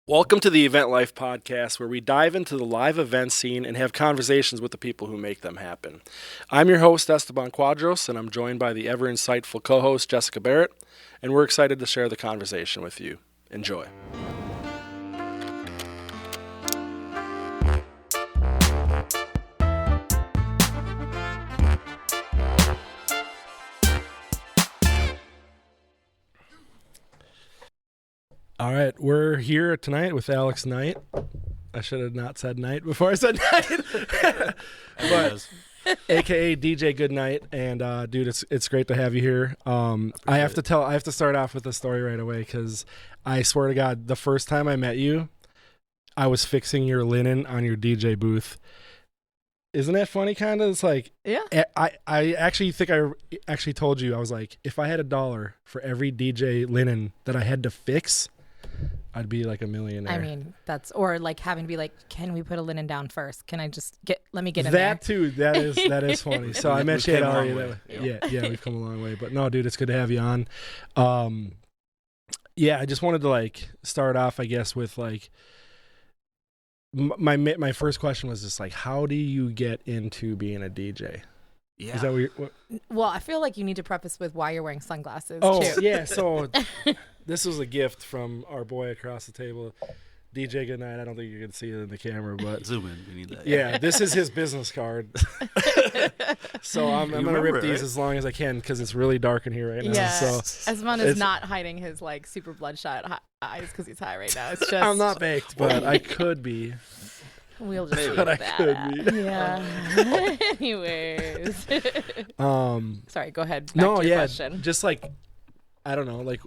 Welcome to the Event Life Podcast, where we dive into the live event scene and have conversations with the people who make them happen. I'm your host, Esteban Quadros, and I'm joined by the ever-insightful co-host, Jessica Barrett, and we're excited to share the conversation with you. Enjoy. All right, we're here tonight with Alex Knight. I should have not said Knight before I said Knight. But AKA DJ Goodnight, and dude, it's great to have you here. I have to start off with a story right away because I swear to God, the first time I met you, I was fixing your linen on your DJ booth. Isn't that funny? Kind of. It's like, yeah. I actually think I actually told you, I was like, if I had $1 for every DJ linen that I had to fix, I'd be like a millionaire. I mean, or like having to be like, can we put a linen down first? Can I just let me get in that there? too? That is funny. So I mentioned it already. Yeah, we've come a long way. But no, dude, it's good to have you on. Yeah, I just wanted to like start off, I guess, with like my first question was just like, how do you get into being a DJ? Yeah. Is that what Well, I feel like you need to preface with why you're wearing sunglasses. Oh, too. yeah. So this was a gift from our boy across the table, DJ Goodnight. I don't think you can see it in the camera, but Zoom in. We need that. yeah, this is his business card. So I'm going to rip these as long as I can because it's really dark in here right now. Yeah. So Asman is not hiding his like super bloodshot eyes because he's high right now. It's just I'm not baked, but I could be. We'll just leave But I that could at. be. Yeah. Anyways. Sorry, go ahead. Back No, to your yeah, question. just like I don't know, like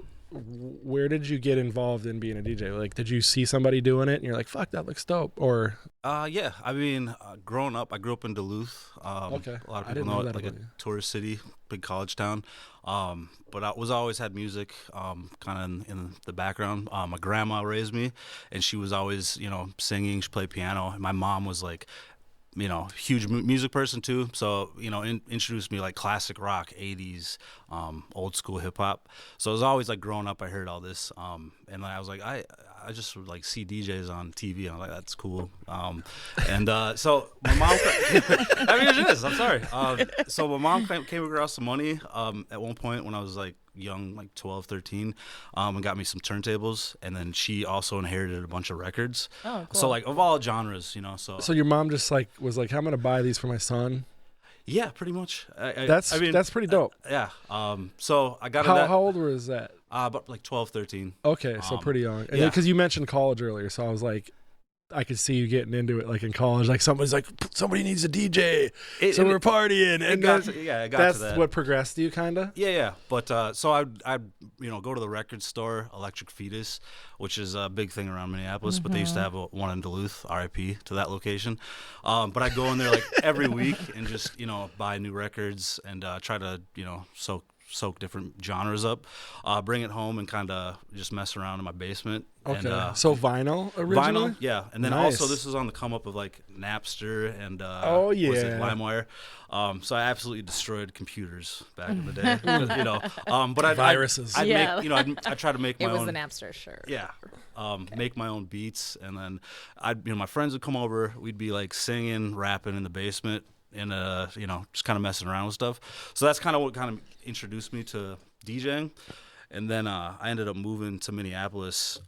where did you get involved in being a DJ? Like, did you see somebody doing it and you're like, "Fuck, that looks dope"? Or Yeah. I mean, growing up, I grew up in Duluth. Okay. A lot I of didn't people know know it, that like a about you. tourist city, big college town. But I was always had music, kind of in the background. My grandma raised me, and she was always, singing. She played piano. And my mom was like, huge music person too. So, introduced me like classic rock, 80s, old school hip hop. So it was always like growing up, I heard all this. And I was like, I just would like see DJs on TV. And I was like, that's cool. So my mom, I mean, it is, I'm sorry. So my mom came across some money, at one point when I was like young, like 12, 13, and got me some turntables. And then she also inherited a bunch of records. Oh, cool. So like of all genres, So your mom just like was like, "I'm gonna buy these for my son." Yeah, pretty much. That's pretty dope. Yeah. So I got How old was that? about like 12, 13. Okay, so pretty young. And yeah. because you mentioned college earlier, so I was like, I could see you getting into it, like in college. Like somebody's like, somebody needs a DJ, so we're partying, and it got to that's that. what progressed you, kind of. Yeah. But so I'd go to the record store, Electric Fetus, which is a big thing around Minneapolis. But they used to have one in Duluth. R.I.P. to that location. But I'd go in there like every week and just buy new records and try to soak different genres up, bring it home and kind of just mess around in my basement. Okay. And, So vinyl originally? Vinyl, yeah. And then Nice. also this was on the come up of like Napster and Oh, what was yeah. it, LimeWire. So I absolutely destroyed computers back in the day. But Viruses. I'd Yeah. make, I'd try to make my It was own. the Napster, sure. Yeah. Make my own beats, and then my friends would come over. We'd be like singing, rapping in the basement, and just kind of messing around with stuff. So that's kind of what kind of introduced me to DJing. And then I ended up moving to Minneapolis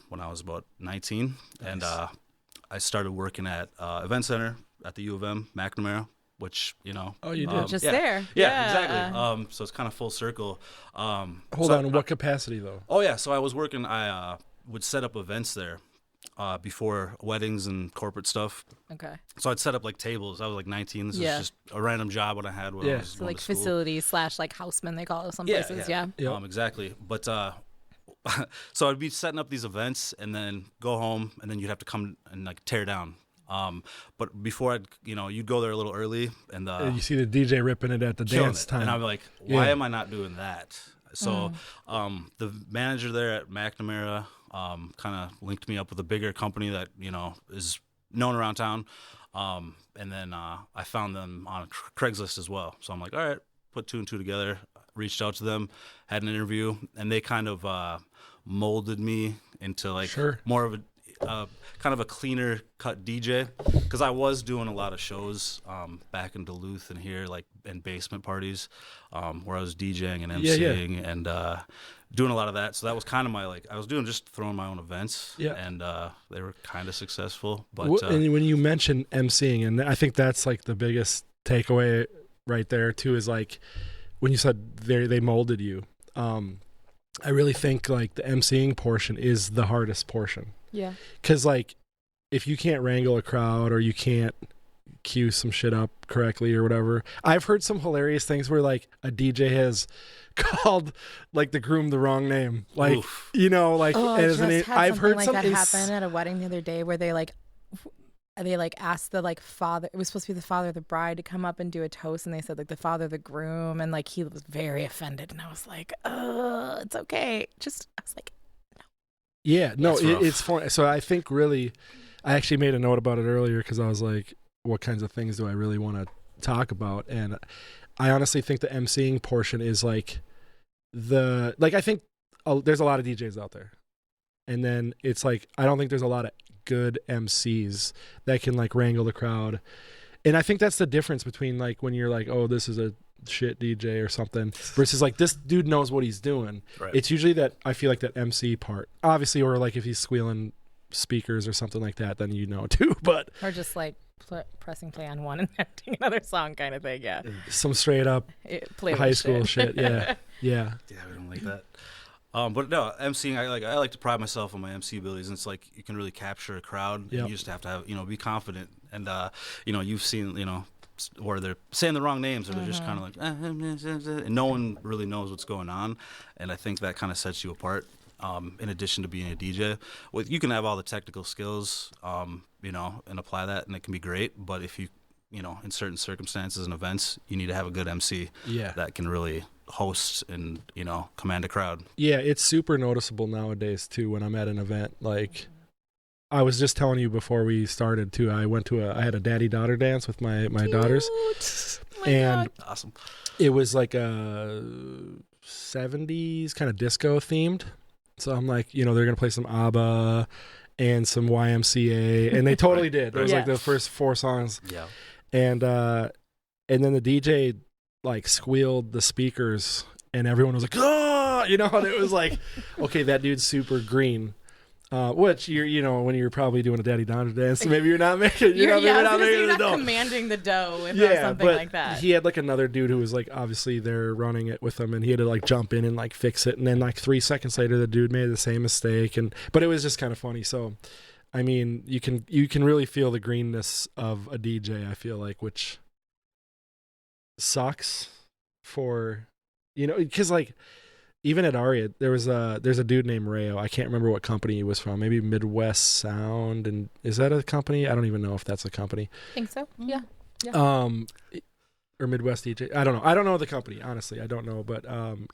when I was about 19, and I started working at Event Center at the U of M, McNamara, which Oh, you did. Just yeah. there. Yeah, exactly. So it's kind of full circle. Hold on. What capacity though? Oh yeah, so I was working. I would set up events there before weddings and corporate stuff. Okay. So I'd set up like tables. I was like 19. This Yeah. was just a random job when I had when Yeah. I was So going like to school. facilities / like houseman, they call it some Yeah, places. yeah. Yeah. Yep. Exactly. But so I'd be setting up these events and then go home, and then you'd have to come and like tear down. But before you'd go there a little early and And you see the DJ ripping it at the killing dance it. time. And I'm like, why Yeah. am I not doing that? So the manager there at McNamara kind of linked me up with a bigger company that is known around town, and then I found them on Craigslist as well. So I'm like, all right, put two and two together, reached out to them, had an interview, and they kind of molded me into like Sure. more of a kind of a cleaner cut DJ, because I was doing a lot of shows back in Duluth and here, like in basement parties, where I was DJing and MCing and doing a lot of that. So that was kind of my I was just throwing my own events, and they were kind of successful. But and when you mention MCing, and I think that's like the biggest takeaway right there too, is like when you said they molded you. I really think like the MCing portion is the hardest portion. Yeah. Because, like, if you can't wrangle a crowd or you can't cue some shit up correctly or whatever. I've heard some hilarious things where, like, a DJ has called, like, the groom the wrong name. Like, Oof. you know, like, I've heard something like that happen at a wedding the other day where they asked the, like, father, it was supposed to be the father of the bride to come up and do a toast, and they said, like, the father of the groom, and, like, he was very offended. And I was like, it's okay. I was like, yeah, no, it's fun. So I think really, I actually made a note about it earlier because I was like, what kinds of things do I really want to talk about? And I honestly think the MCing portion is like I think there's a lot of DJs out there. And then it's like, I don't think there's a lot of good MCs that can like wrangle the crowd. And I think that's the difference between like when you're like, oh, this is a shit DJ or something versus like this dude knows what he's doing. Right. It's usually that I feel like that MC part, obviously, or like if he's squealing speakers or something like that, then you know too. But or just like pressing play on one and acting another song kind of thing. Yeah, some straight up high school shit. Yeah, yeah. Yeah, we don't like that. But no, MCing, I like to pride myself on my MC abilities, and it's like you can really capture a crowd. Yep. And you just have to be confident, and you've seen where they're saying the wrong names, or they're just kind of like, and no one really knows what's going on, and I think that kind of sets you apart. In addition to being a DJ, you can have all the technical skills, and apply that, and it can be great. But if you in certain circumstances and events, you need to have a good MC that can really host and command a crowd. Yeah, it's super noticeable nowadays too when I'm at an event. Like I was just telling you before we started too, I had a daddy-daughter dance with my daughters. And God. Awesome. It was like a 70s kind of disco themed. So I'm like, they're going to play some ABBA and some YMCA, and they totally did. It was like the first 4 songs. Yeah. And then the DJ like squealed the speakers, and everyone was like, "Oh!" And it was like, okay, that dude's super green. Which when you're probably doing a daddy daughter dance, maybe you're not making You're the dough. commanding the dough with something but like that. He had like another dude who was like obviously there running it with him, and he had to like jump in and like fix it. And then like 3 seconds later, the dude made the same mistake, but it was just kind of funny. So, I mean, you can really feel the greenness of a DJ. I feel like, which sucks for because like. Even at Aria, there's a dude named Rayo. I can't remember what company he was from. Maybe Midwest Sound, and is that a company? I don't even know if that's a company. I think so. Yeah. Or Midwest DJ. I don't know. I don't know the company, honestly. I don't know, but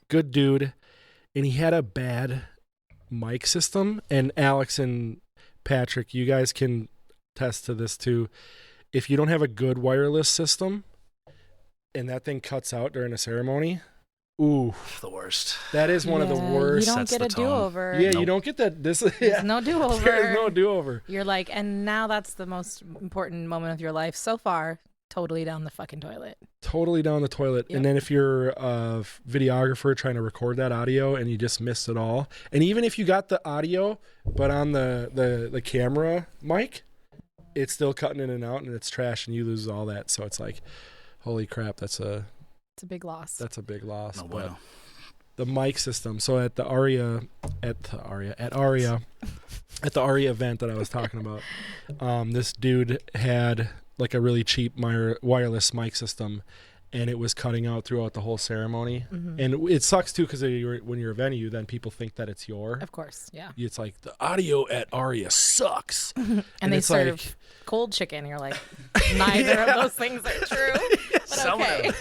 good dude, and he had a bad mic system. And Alex and Patrick, you guys can attest to this too. If you don't have a good wireless system, and that thing cuts out during a ceremony. Ooh, the worst. That is one of the worst. You don't get a do-over. Yeah, nope. You don't get that. There's no do-over. There's no do-over. You're like, and now that's the most important moment of your life so far. Totally down the fucking toilet. Totally down the toilet. Yep. And then if you're a videographer trying to record that audio and you just miss it all, and even if you got the audio but on the camera mic, it's still cutting in and out, and it's trash, and you lose all that. So it's like, holy crap, it's a big loss. That's a big loss. No bueno. The mic system. So at the Aria event that I was talking about, this dude had like a really cheap wireless mic system, and it was cutting out throughout the whole ceremony. Mm-hmm. And it sucks too because when you're a venue, then people think that it's your. Of course, yeah. It's like the audio at Aria sucks, and they serve like, cold chicken. You're like, neither of those things are true. But okay.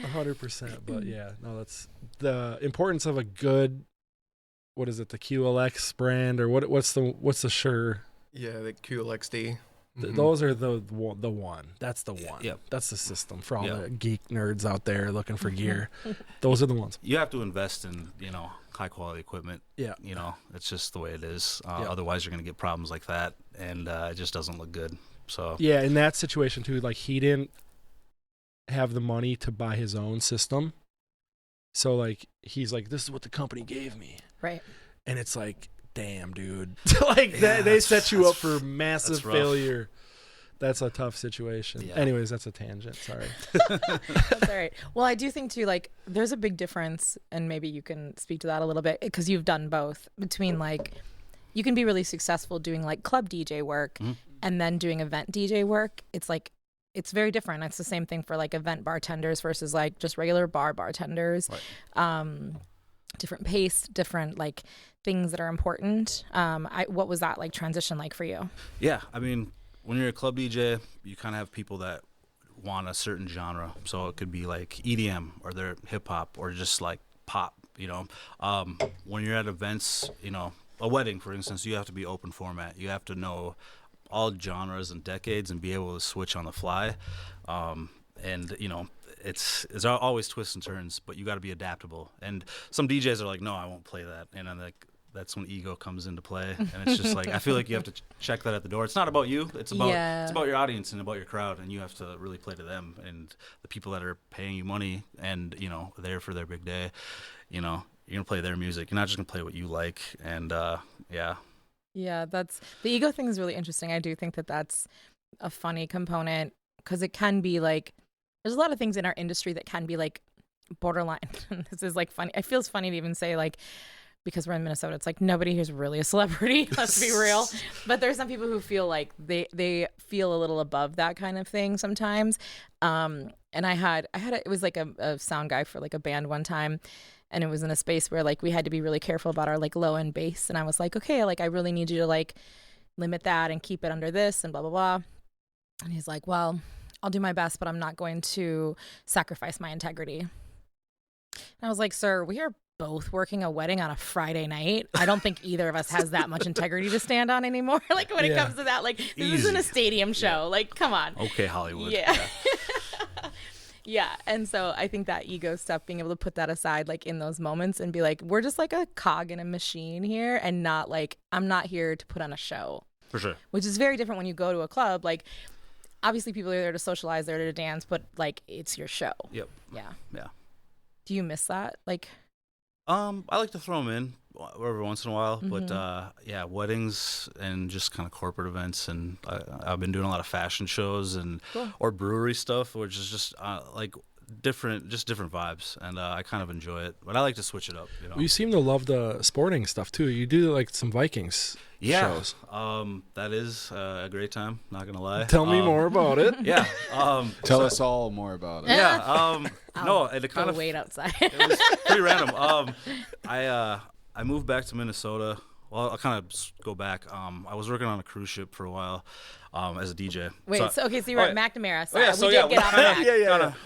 100%. But yeah, no, that's the importance of a good. What is it? The QLX brand or what's the Shure? Yeah, the QLXD. Those are the one. That's the one. Yep. That's the system for all the geek nerds out there looking for gear. Those are the ones. You have to invest in, high quality equipment. Yeah. You know, it's just the way it is. Otherwise, you're going to get problems like that, and it just doesn't look good. So yeah, in that situation too, like he didn't have the money to buy his own system, so like he's like, this is what the company gave me, right? And it's like, damn, dude, like they set you up for massive failure. That's a tough situation. Yeah. Anyways, that's a tangent. Sorry. That's all right. Well, I do think too, like, there's a big difference, and maybe you can speak to that a little bit because you've done both. Between like, you can be really successful doing like club DJ work and then doing event DJ work. It's like, it's very different. It's the same thing for like event bartenders versus like just regular bar bartenders. Right. Different pace, different like things that are important. What was that like transition like for you? Yeah, I mean, when you're a club DJ, you kind of have people that want a certain genre. So it could be like EDM or they're hip hop or just like pop, you know. When you're at events, you know, a wedding, for instance, you have to be open format. You have to know all genres and decades and be able to switch on the fly. And, you know, it's always twists and turns, but you got to be adaptable. And some DJs are like, no, I won't play that. And I'm like, that's when ego comes into play, and it's just like I feel like you have to check that at the door. It's not about you; it's about your audience and about your crowd, and you have to really play to them and the people that are paying you money and there for their big day. You know, you're gonna play their music. You're not just gonna play what you like. And yeah, that's the ego thing is really interesting. I do think that that's a funny component because it can be like there's a lot of things in our industry that can be like borderline. This is like funny. It feels funny to even say like. Because we're in Minnesota, it's like nobody here's really a celebrity. Let's be real. But there's some people who feel like they feel a little above that kind of thing sometimes. And it was like a sound guy for like a band one time, and it was in a space where like we had to be really careful about our like low end bass. And I was like, okay, like I really need you to like limit that and keep it under this and blah blah blah. And he's like, well, I'll do my best, but I'm not going to sacrifice my integrity. And I was like, sir, we are both working a wedding on a Friday night. I don't think either of us has that much integrity to stand on anymore. Like when it comes to that, like this isn't a stadium show. Like, come on. Okay, Hollywood. Yeah. Yeah. And so I think that ego stuff, being able to put that aside, like in those moments and be like, we're just like a cog in a machine here and not like, I'm not here to put on a show. For sure. Which is very different when you go to a club. Like, obviously people are there to socialize, they're there to dance, but like it's your show. Yep. Yeah. Yeah. Do you miss that? Like, I like to throw them in every once in a while, but weddings and just kind of corporate events, and I've been doing a lot of fashion shows and or brewery stuff, which is just like different vibes, and I kind of enjoy it. But I like to switch it up. You know, you seem to love the sporting stuff too. You do like some Vikings shows. That is a great time. Not gonna lie. Tell me more about it. Yeah. Tell us all more about it. Yeah. No, it kind of wait outside. It was pretty random. I moved back to Minnesota. Well, I'll kind of go back. I was working on a cruise ship for a while as a DJ. Wait, so you were at McNamara. Sorry, we did get off Mac.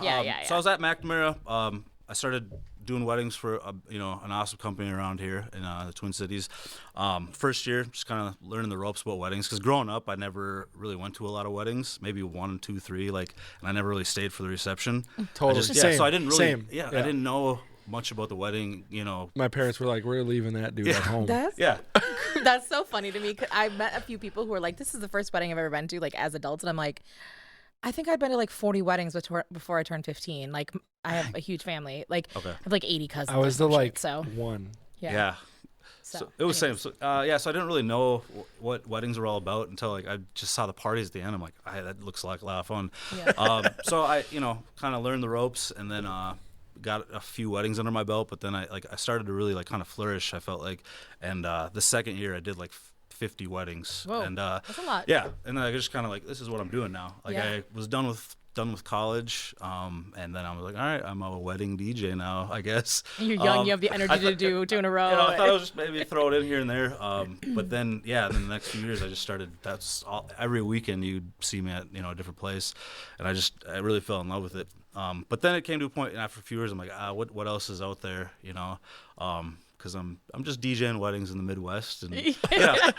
Yeah. So I was at McNamara. I started doing weddings for an awesome company around here in the Twin Cities. First year, just kind of learning the ropes about weddings, because growing up, I never really went to a lot of weddings. Maybe 1, 2, 3, and I never really stayed for the reception. Totally. So I didn't really. I didn't know much about the wedding. My parents were like, "We're leaving that dude at home." That's so funny to me. 'Cause I met a few people who were like, "This is the first wedding I've ever been to, like as adults," and I'm like, I think I'd been to like 40 weddings before I turned 15. Like I have a huge family. Like I have like 80 cousins. I was the one. Yeah. So it was same. So so I didn't really know what weddings were all about until I just saw the parties at the end. I'm like, that looks like a lot of fun. Yeah. So I kind of learned the ropes, and then got a few weddings under my belt. But then I started to really kind of flourish, I felt like. And the second year I did like 50 weddings. Whoa, and that's a lot. Yeah, and then I just kind of like, this is what I'm doing now. I was done with college, and then I was like, all right, I'm a wedding DJ now, I guess. You're young, you have the energy to do 2 in a row. I thought I was just maybe throw it in here and there. But then, in the next few years, I just started. That's all. Every weekend, you'd see me at a different place, and I really fell in love with it. But then it came to a point, and after a few years, I'm like, what else is out there? because I'm just DJing weddings in the Midwest, and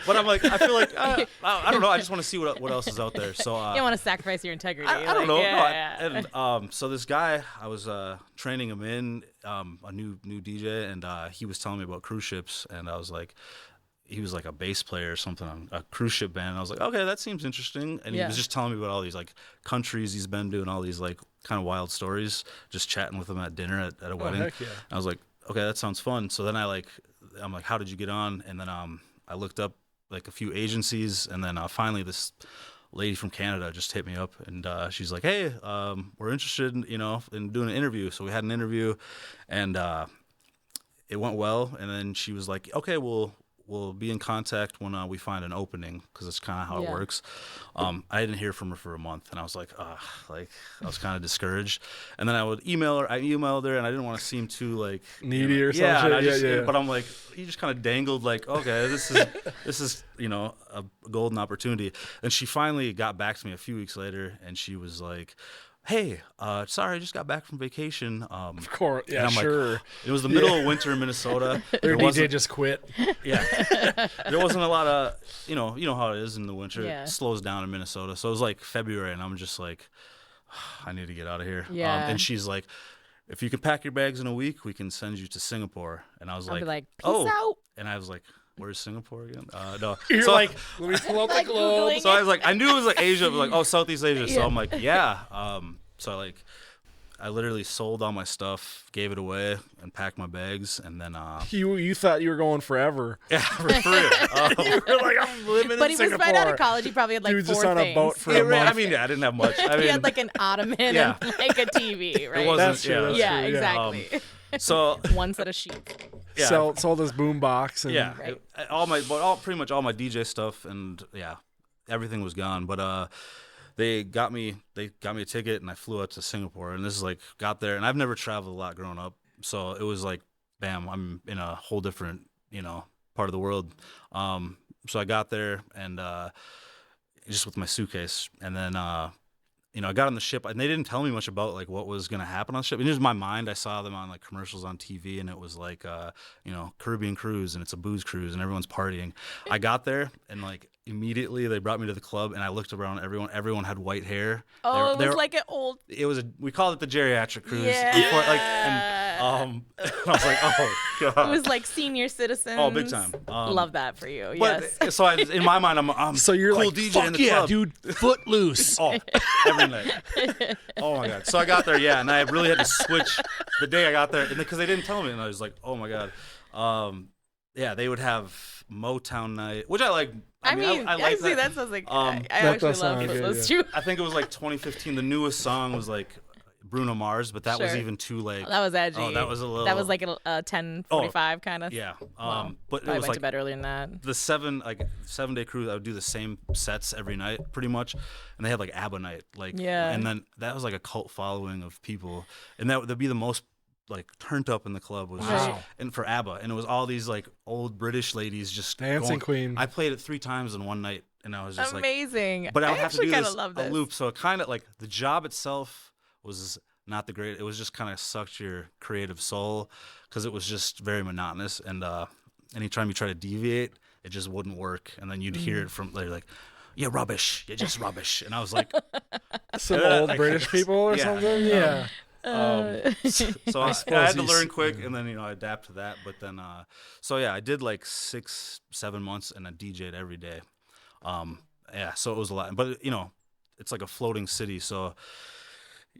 but I'm like, I feel like I don't know. I just want to see what else is out there. So you don't want to sacrifice your integrity. I don't know. And so this guy, I was training him in a new DJ, and he was telling me about cruise ships, and I was like. He was like a bass player or something on a cruise ship band. And I was like, okay, that seems interesting. And he was just telling me about all these like countries he's been to and all these like kind of wild stories, just chatting with him at dinner at a wedding. Heck yeah. I was like, okay, that sounds fun. So then I'm like, how did you get on? And then I looked up like a few agencies, and then finally this lady from Canada just hit me up, and she's like, hey, we're interested in doing an interview. So we had an interview, and it went well. And then she was like, okay, we'll be in contact when we find an opening, because it's kind of how it works. I didn't hear from her for a month, and I was like, I was kind of discouraged. And then I would email her. I emailed her, and I didn't want to seem too like needy or something. But I'm like, you just kind of dangled like, okay, this is a golden opportunity. And she finally got back to me a few weeks later, and she was like, hey, sorry, I just got back from vacation. Of course, yeah, sure. Like, it was the middle of winter in Minnesota. Their DJ just quit. Yeah, there wasn't a lot of, you know how it is in the winter. It slows down in Minnesota. So it was like February, and I'm just like, I need to get out of here. Yeah. And she's like, if you can pack your bags in a week, we can send you to Singapore. And I was I'll like, be like, peace out. And I was like, where's Singapore again? No. You're so, like, let me pull out the globe. So I was like, I knew it was like Asia, but like, Southeast Asia. So I'm like, yeah. So I literally sold all my stuff, gave it away, and packed my bags, and then you thought you were going forever. Yeah, for real. You were like, I'm living but in Singapore. But he was right out of college. He probably had like he was 4 just on things. a boat for a month. I mean, I didn't have much. I mean, he had like an ottoman and like a TV, right? It wasn't, that's true. That's yeah, true, exactly. So one set of sheets. Yeah. Sold this boom box. And, Right. Pretty much all my DJ stuff, and everything was gone. But they got me a ticket, and I flew out to Singapore. And this is like, got there, and I've never traveled a lot growing up, so it was like, bam, I'm in a whole different part of the world. So I got there, and just with my suitcase, and then I got on the ship, and they didn't tell me much about like what was gonna happen on the ship. And in my mind, I saw them on like commercials on TV, and it was like Caribbean cruise, and it's a booze cruise, and everyone's partying. I got there, and like immediately they brought me to the club, and I looked around. Everyone had white hair. Oh, it was like an old. It was we called it the geriatric cruise. Yeah. And I was like, oh god. It was like senior citizens. Oh, big time. Love that for you. But Yes. so in my mind, I'm So you're cool like, DJ fuck in the yeah, club. dude, footloose. Oh, every night. Oh my god. So I got there, and I really had to switch the day I got there, and because they didn't tell me, and I was like, oh my god. They would have Motown night, which I like. I mean, I like that. That sounds like I that actually does love sound good, those two. I think it was like 2015. The newest song was like Bruno Mars, but that was Sure. even too like. That was edgy. Oh, that was a little. That was like a 10:45 kind of. Yeah. Wow. But it I was went like to bed earlier than that. the 7-day cruise. I would do the same sets every night, pretty much, and they had like ABBA night, like Yeah. and then that was like a cult following of people, and that would be the most like turned up in the club was just, Wow. and for ABBA, and it was all these like old British ladies just Dancing going. Queen. I played it 3 times in one night, and I was just Amazing. but I would have to actually do kind this of love a this. loop, so it kind of like the job itself was not the great. It was just kind of sucked your creative soul because it was just very monotonous, and anytime you try to deviate, it just wouldn't work, and then you'd hear it from they're like, "You're rubbish. You're just rubbish," and I was like, Some old I British guess. people or Yeah. something. Yeah. so I suppose had to he's- learn quick, and then I adapt to that. But then, I did like 6-7 months, and I DJ'd every day. So it was a lot, but it's like a floating city, so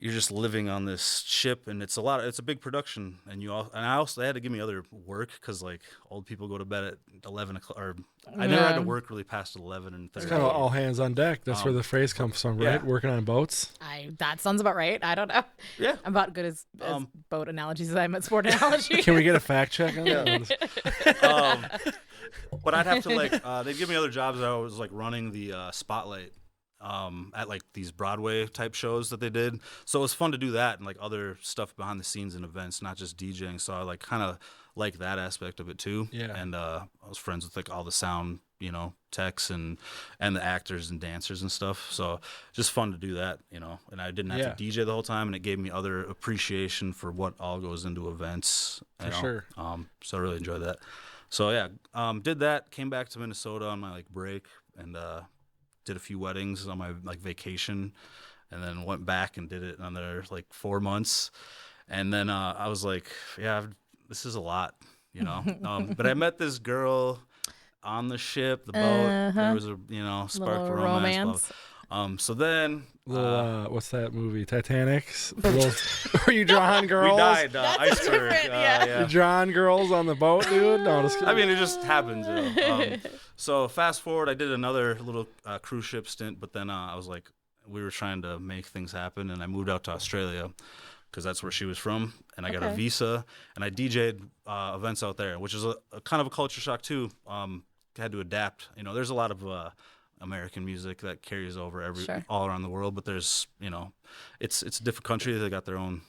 you're just living on this ship, and it's a big production, and they had to give me other work because like old people go to bed at 11 o'clock, or I never had to work really past 11 and 30. It's kind of all hands on deck. That's where the phrase comes from, right? yeah. Working on boats. That sounds about right. I don't know. Yeah. I'm about good as boat analogies as I'm at sport analogy. Can we get a fact check on that? But I'd have to they'd give me other jobs. I was like running the spotlight at like these Broadway type shows that they did. So it was fun to do that and like other stuff behind the scenes and events, not just DJing. So I like kind of like that aspect of it too. Yeah. And I was friends with like all the sound, techs and the actors and dancers and stuff. So just fun to do that, and I didn't have to DJ the whole time, and it gave me other appreciation for what all goes into events. For sure. So I really enjoyed that. So yeah, did that, came back to Minnesota on my like break, and did a few weddings on my like vacation, and then went back and did it another like 4 months. And then I was like, yeah, this is a lot, but I met this girl on the ship, the boat. There was a spark of romance. So then what's that movie, Titanic? Were you drawing girls? We died, iceberg. You drawing girls on the boat, dude? No, just kidding. I mean, it just happens. So fast forward, I did another little cruise ship stint, but then I was like, we were trying to make things happen, and I moved out to Australia because that's where she was from, and I got a visa, and I DJ'd events out there, which is a kind of a culture shock too. Had to adapt. There's a lot of American music that carries over all around the world, but there's it's a different country. They got their own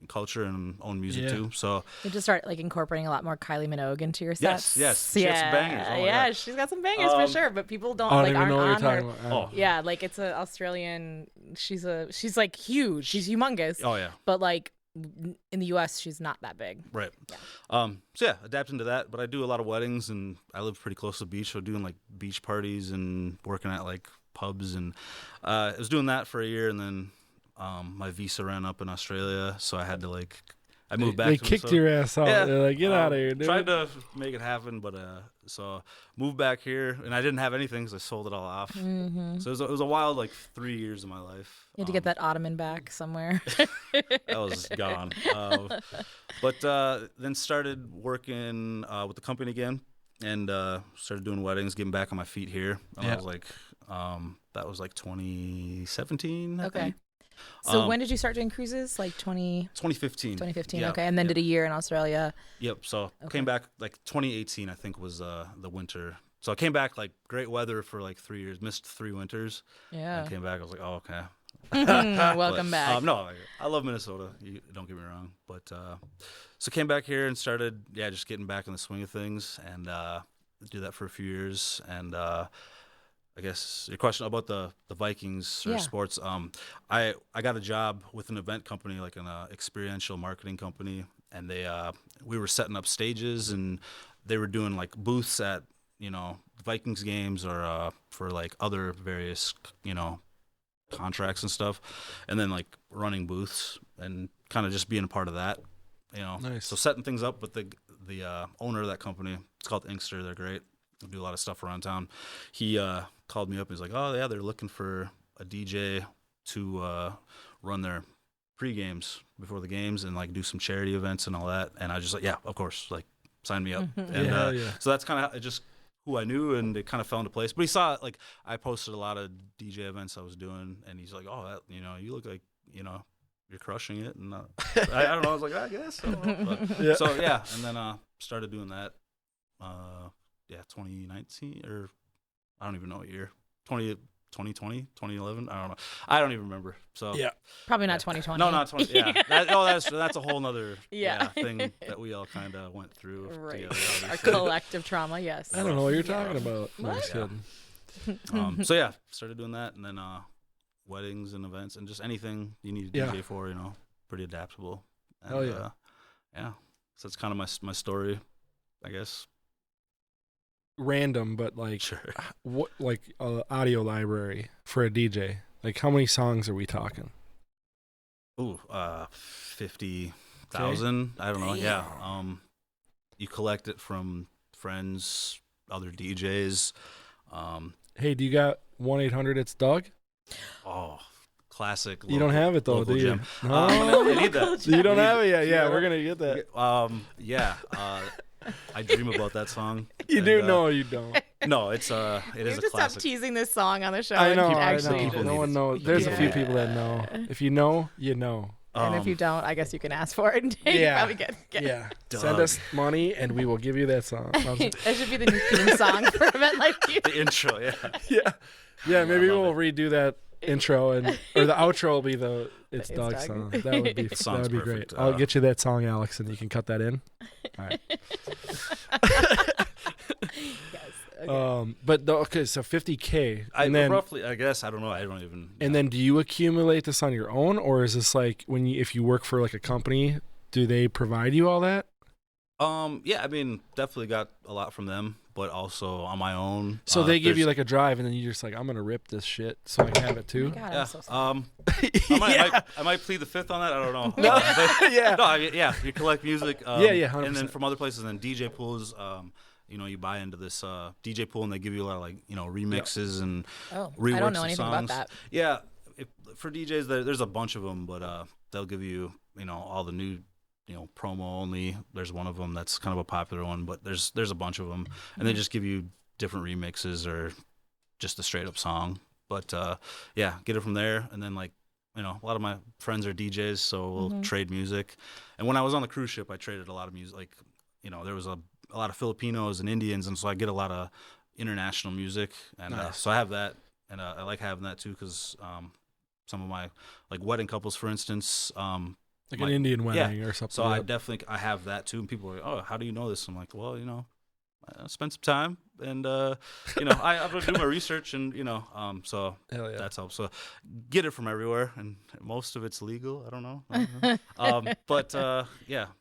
culture and own music too. So you just start like incorporating a lot more Kylie Minogue into your sets. Yes, she has some bangers. She's got some bangers for sure, but people don't aren't on her. About. Yeah, like it's an Australian. She's like huge. She's humongous. Oh yeah, but like in the U.S., she's not that big. Right. Yeah. So yeah, adapting to that. But I do a lot of weddings, and I live pretty close to the beach, so doing like beach parties and working at like pubs, and I was doing that for a year, and then my visa ran up in Australia, so I had to I moved back. They to kicked Minnesota. your ass out. Yeah. They're like, get out of here, dude. Tried to make it happen, but so moved back here, and I didn't have anything because I sold it all off. Mm-hmm. So it was a wild 3 years of my life. You had to get that ottoman back somewhere. That was gone. But then started working with the company again, and started doing weddings, getting back on my feet here. I was like, that was 2017. I think. So when did you start doing cruises? 2015. 2015. Yeah. Okay, and then did a year in Australia. Yep. So came back 2018. I think was the winter. So I came back great weather for 3 years. Missed 3 winters. Yeah. And came back. I was like, oh okay. Welcome back. No, I love Minnesota. Don't get me wrong. But so came back here and started just getting back in the swing of things, and do that for a few years. And I guess your question about the Vikings or sports. I got a job with an event company, like an experiential marketing company, and we were setting up stages, and they were doing booths at Vikings games or for other various contracts and stuff, and then running booths and kind of just being a part of that. Nice. So setting things up with the owner of that company. It's called Inkster. They're great. They do a lot of stuff around town. He called me up. He's like, oh yeah, they're looking for a DJ to run their pre-games before the games and do some charity events and all that. And I was just like, yeah, of course, sign me up. And so that's kind of just who I knew, and it kind of fell into place. But he saw I posted a lot of DJ events I was doing, and he's like, oh, you look like you're crushing it. And I don't know. I was like, I guess. So, so yeah, and then started doing that. 2019 or I don't even know what year. 2020, 2011. I don't know. I don't even remember. So probably not 2020. No, not 20. Yeah, that's a whole nother thing that we all kind of went through together. Our collective trauma. Yes. I don't know what you're talking about. No, I'm just kidding. So started doing that, and then weddings and events and just anything you need to DJ for. Pretty adaptable. And, so it's kind of my story, I guess. Random, but sure. What audio library for a DJ? How many songs are we talking? Ooh, 50,000. I don't know. Yeah. You collect it from friends, other DJs. Hey, do you got 1-800-ITS-DOUG? Oh, classic. You don't have it though, do you? No, I need that. You don't have it yet. Yeah, we're gonna get that. I dream about that song. You do? No, you don't. No, it is a just classic. stop teasing this song on the show. I know. People No one knows. There's a few people that know. If you know, you know. And if you don't, I guess you can ask for it. And you probably get Send us money, and we will give you that song. That should be the new theme song for an event like you. The intro, yeah. Maybe we'll redo that intro, or the outro will be the It's Doug song. That would be great. I'll get you that song, Alex, and you can cut that in. All right. Okay. But so $50K, and then roughly, I guess, I don't know. I don't even. And then, do you accumulate this on your own, or is this like if you work for like a company, do they provide you all that? Yeah, I mean, definitely got a lot from them, but also on my own. So they give you like a drive, and then you're just like, I'm gonna rip this shit, so I can have it too. Oh God, yeah. I'm so sorry. I might plead the fifth on that. I don't know. Yeah. No, I mean, yeah. You collect music. 100%. And then from other places, and then DJ pools. You buy into this DJ pool, and they give you a lot of like remixes and reworks I don't know of anything songs. about that. Yeah, for DJs, there's a bunch of them, but they'll give you all the new. Promo only. There's one of them that's kind of a popular one, but there's a bunch of them, and they just give you different remixes or just a straight up song. But get it from there, and then a lot of my friends are DJs, so we'll trade music. And when I was on the cruise ship, I traded a lot of music. There was a lot of Filipinos and Indians, and so I get a lot of international music, and so I have that, and I like having that too because some of my wedding couples, for instance. Like an Indian wedding or something. So I have that too. And people are like, oh, how do you know this? I'm like, well, I spent some time and, I'm going to do my research and, so that's helped. So get it from everywhere. And most of it's legal. I don't know.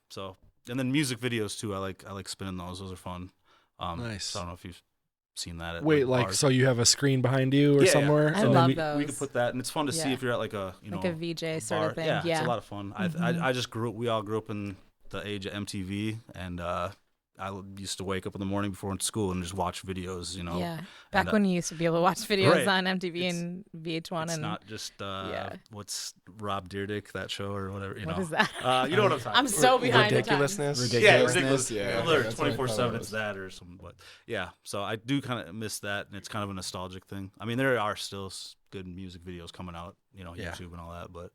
So, and then music videos too. I like spinning those. Those are fun. Nice. So I don't know if you've seen that. So you have a screen behind you or somewhere? I love those. We could put that, and it's fun to see if you're at like a a VJ sort bar. of thing. Yeah, it's a lot of fun. We all grew up in the age of MTV, and I used to wake up in the morning before school and just watch videos. Yeah, back when you used to be able to watch videos on MTV and VH1. It's not just what's Rob Dyrdek, that show or whatever. What is that? You know what I'm talking. I'm so behind ridiculousness. Yeah, ridiculous. Yeah, 24/7. It's that or something. But yeah, so I do kind of miss that, and it's kind of a nostalgic thing. I mean, there are still good music videos coming out, YouTube and all that, but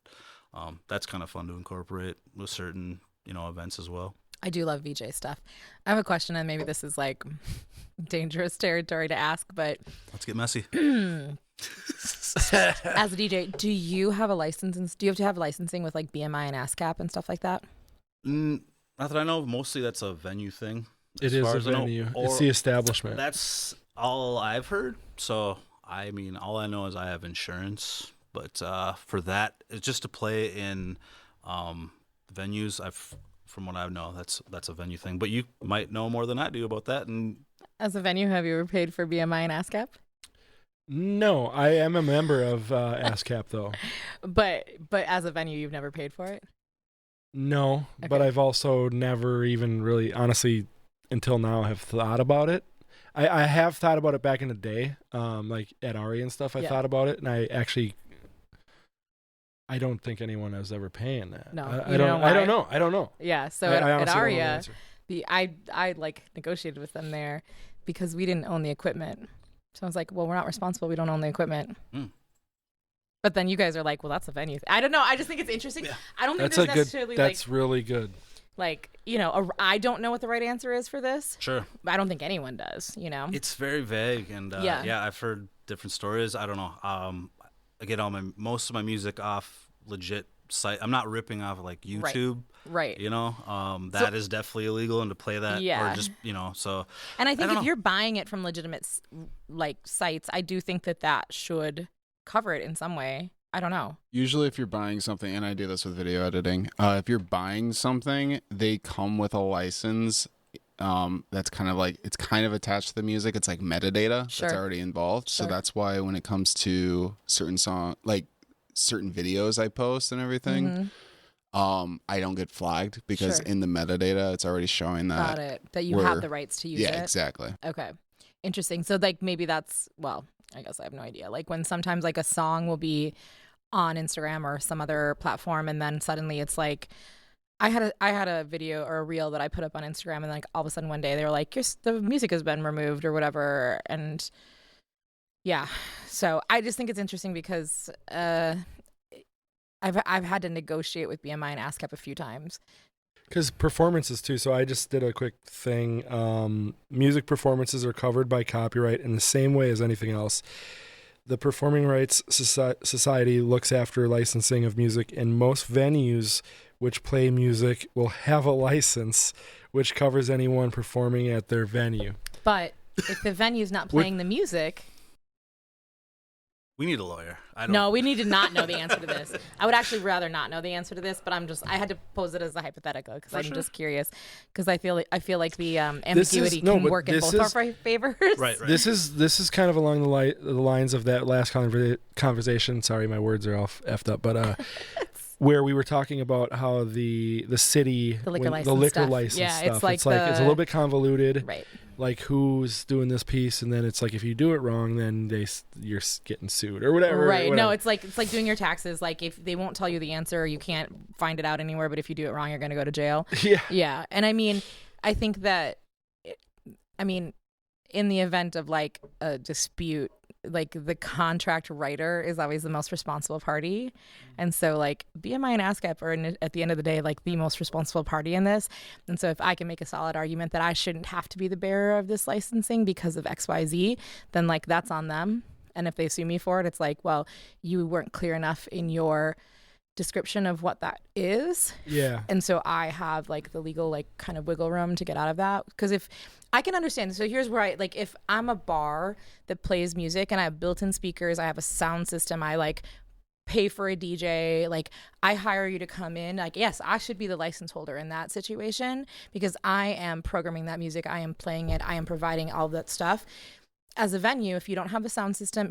that's kind of fun to incorporate with certain events as well. I do love VJ stuff. I have a question, and maybe this is like dangerous territory to ask, but let's get messy. As a DJ, do you have a license? Do you have to have licensing with like BMI and ASCAP and stuff like that? Not that I know. Mostly that's a venue thing. It is a venue. It's the establishment. That's all I've heard. So I mean, all I know is I have insurance. But for that, it's just to play in venues. From what I know, that's a venue thing. But you might know more than I do about that. And as a venue, have you ever paid for BMI and ASCAP? No, I am a member of ASCAP though. But as a venue, you've never paid for it? No, okay. But I've also never even really, honestly, until now, have thought about it. I have thought about it back in the day, like at Ari and stuff. I thought about it, and I don't think anyone was ever paying that. No, I don't know. Yeah, so at Aria, I like negotiated with them there because we didn't own the equipment. So I was like, well, we're not responsible. We don't own the equipment. But then you guys are like, well, that's a venue. I don't know. I just think it's interesting. Yeah. I don't think there's necessarily that's really good. Like, I don't know what the right answer is for this. Sure. I don't think anyone does, It's very vague. And I've heard different stories. I don't know. I get most of my music off legit site. I'm not ripping off like YouTube. Right. That is definitely illegal, and to play that or just, so. And I think if you're buying it from legitimate like sites, I do think that should cover it in some way. I don't know. Usually if you're buying something, and I do this with video editing, if you're buying something, they come with a license that's kind of like, it's kind of attached to the music. It's like metadata that's already involved. Sure. So that's why when it comes to certain certain videos I post and everything, I don't get flagged because in the metadata, it's already showing that. That you have the rights to use it. Yeah, exactly. Okay. Interesting. So like maybe that's, well, I guess I have no idea. Like when sometimes like a song will be on Instagram or some other platform, and then suddenly it's like, I had a video or a reel that I put up on Instagram, and like all of a sudden one day they were like, the music has been removed or whatever. And yeah, so I just think it's interesting because I've had to negotiate with BMI and ASCAP a few times. Because performances too. So I just did a quick thing. Music performances are covered by copyright in the same way as anything else. The Performing Rights Society looks after licensing of music, and most venues which play music will have a license which covers anyone performing at their venue. But if the venue's not playing the music. We need a lawyer. No, we need to not know the answer to this. I would actually rather not know the answer to this, but I had to pose it as a hypothetical because I'm just curious because I feel like the ambiguity can work in both our favors. Right. This is kind of along the lines of that last conversation. Sorry, my words are all effed up, but where we were talking about how the city, the liquor license stuff. It's like it's a little bit convoluted. Right. Like who's doing this piece, and then it's like if you do it wrong, then you're getting sued or whatever. Right. Whatever. No, it's like doing your taxes. Like if they won't tell you the answer, you can't find it out anywhere. But if you do it wrong, you're going to go to jail. Yeah. Yeah. And I mean, I think that, in the event of like a dispute, like the contract writer is always the most responsible party. And so like BMI and ASCAP are at the end of the day like the most responsible party in this. And so if I can make a solid argument that I shouldn't have to be the bearer of this licensing because of XYZ, then like that's on them. And if they sue me for it, it's like, well, you weren't clear enough in your description of what that is. Yeah. And so I have like the legal like kind of wiggle room to get out of that, because if I can understand, so here's where I like, if I'm a bar that plays music and I have built-in speakers, I have a sound system, I like pay for a DJ, like I hire you to come in, like yes, I should be the license holder in that situation because I am programming that music, I am playing it, I am providing all that stuff. As a venue, if you don't have a sound system,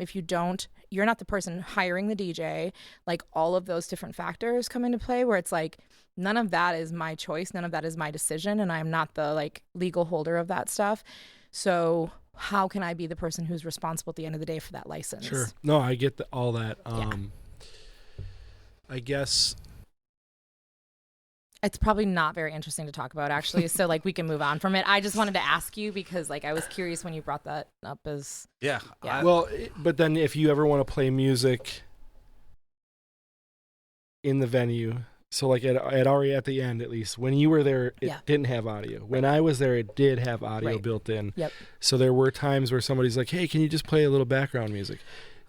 you're not the person hiring the DJ, like all of those different factors come into play where it's like, none of that is my choice. None of that is my decision. And I'm not the like legal holder of that stuff. So how can I be the person who's responsible at the end of the day for that license? Sure. No, I get all that. Yeah. I guess it's probably not very interesting to talk about, actually. So, like, we can move on from it. I just wanted to ask you because, like, I was curious when you brought that up as... Yeah. But then if you ever want to play music in the venue, so, like, at already at the end, at least, when you were there, it didn't have audio. When I was there, it did have audio built in. Yep. So there were times where somebody's like, hey, can you just play a little background music?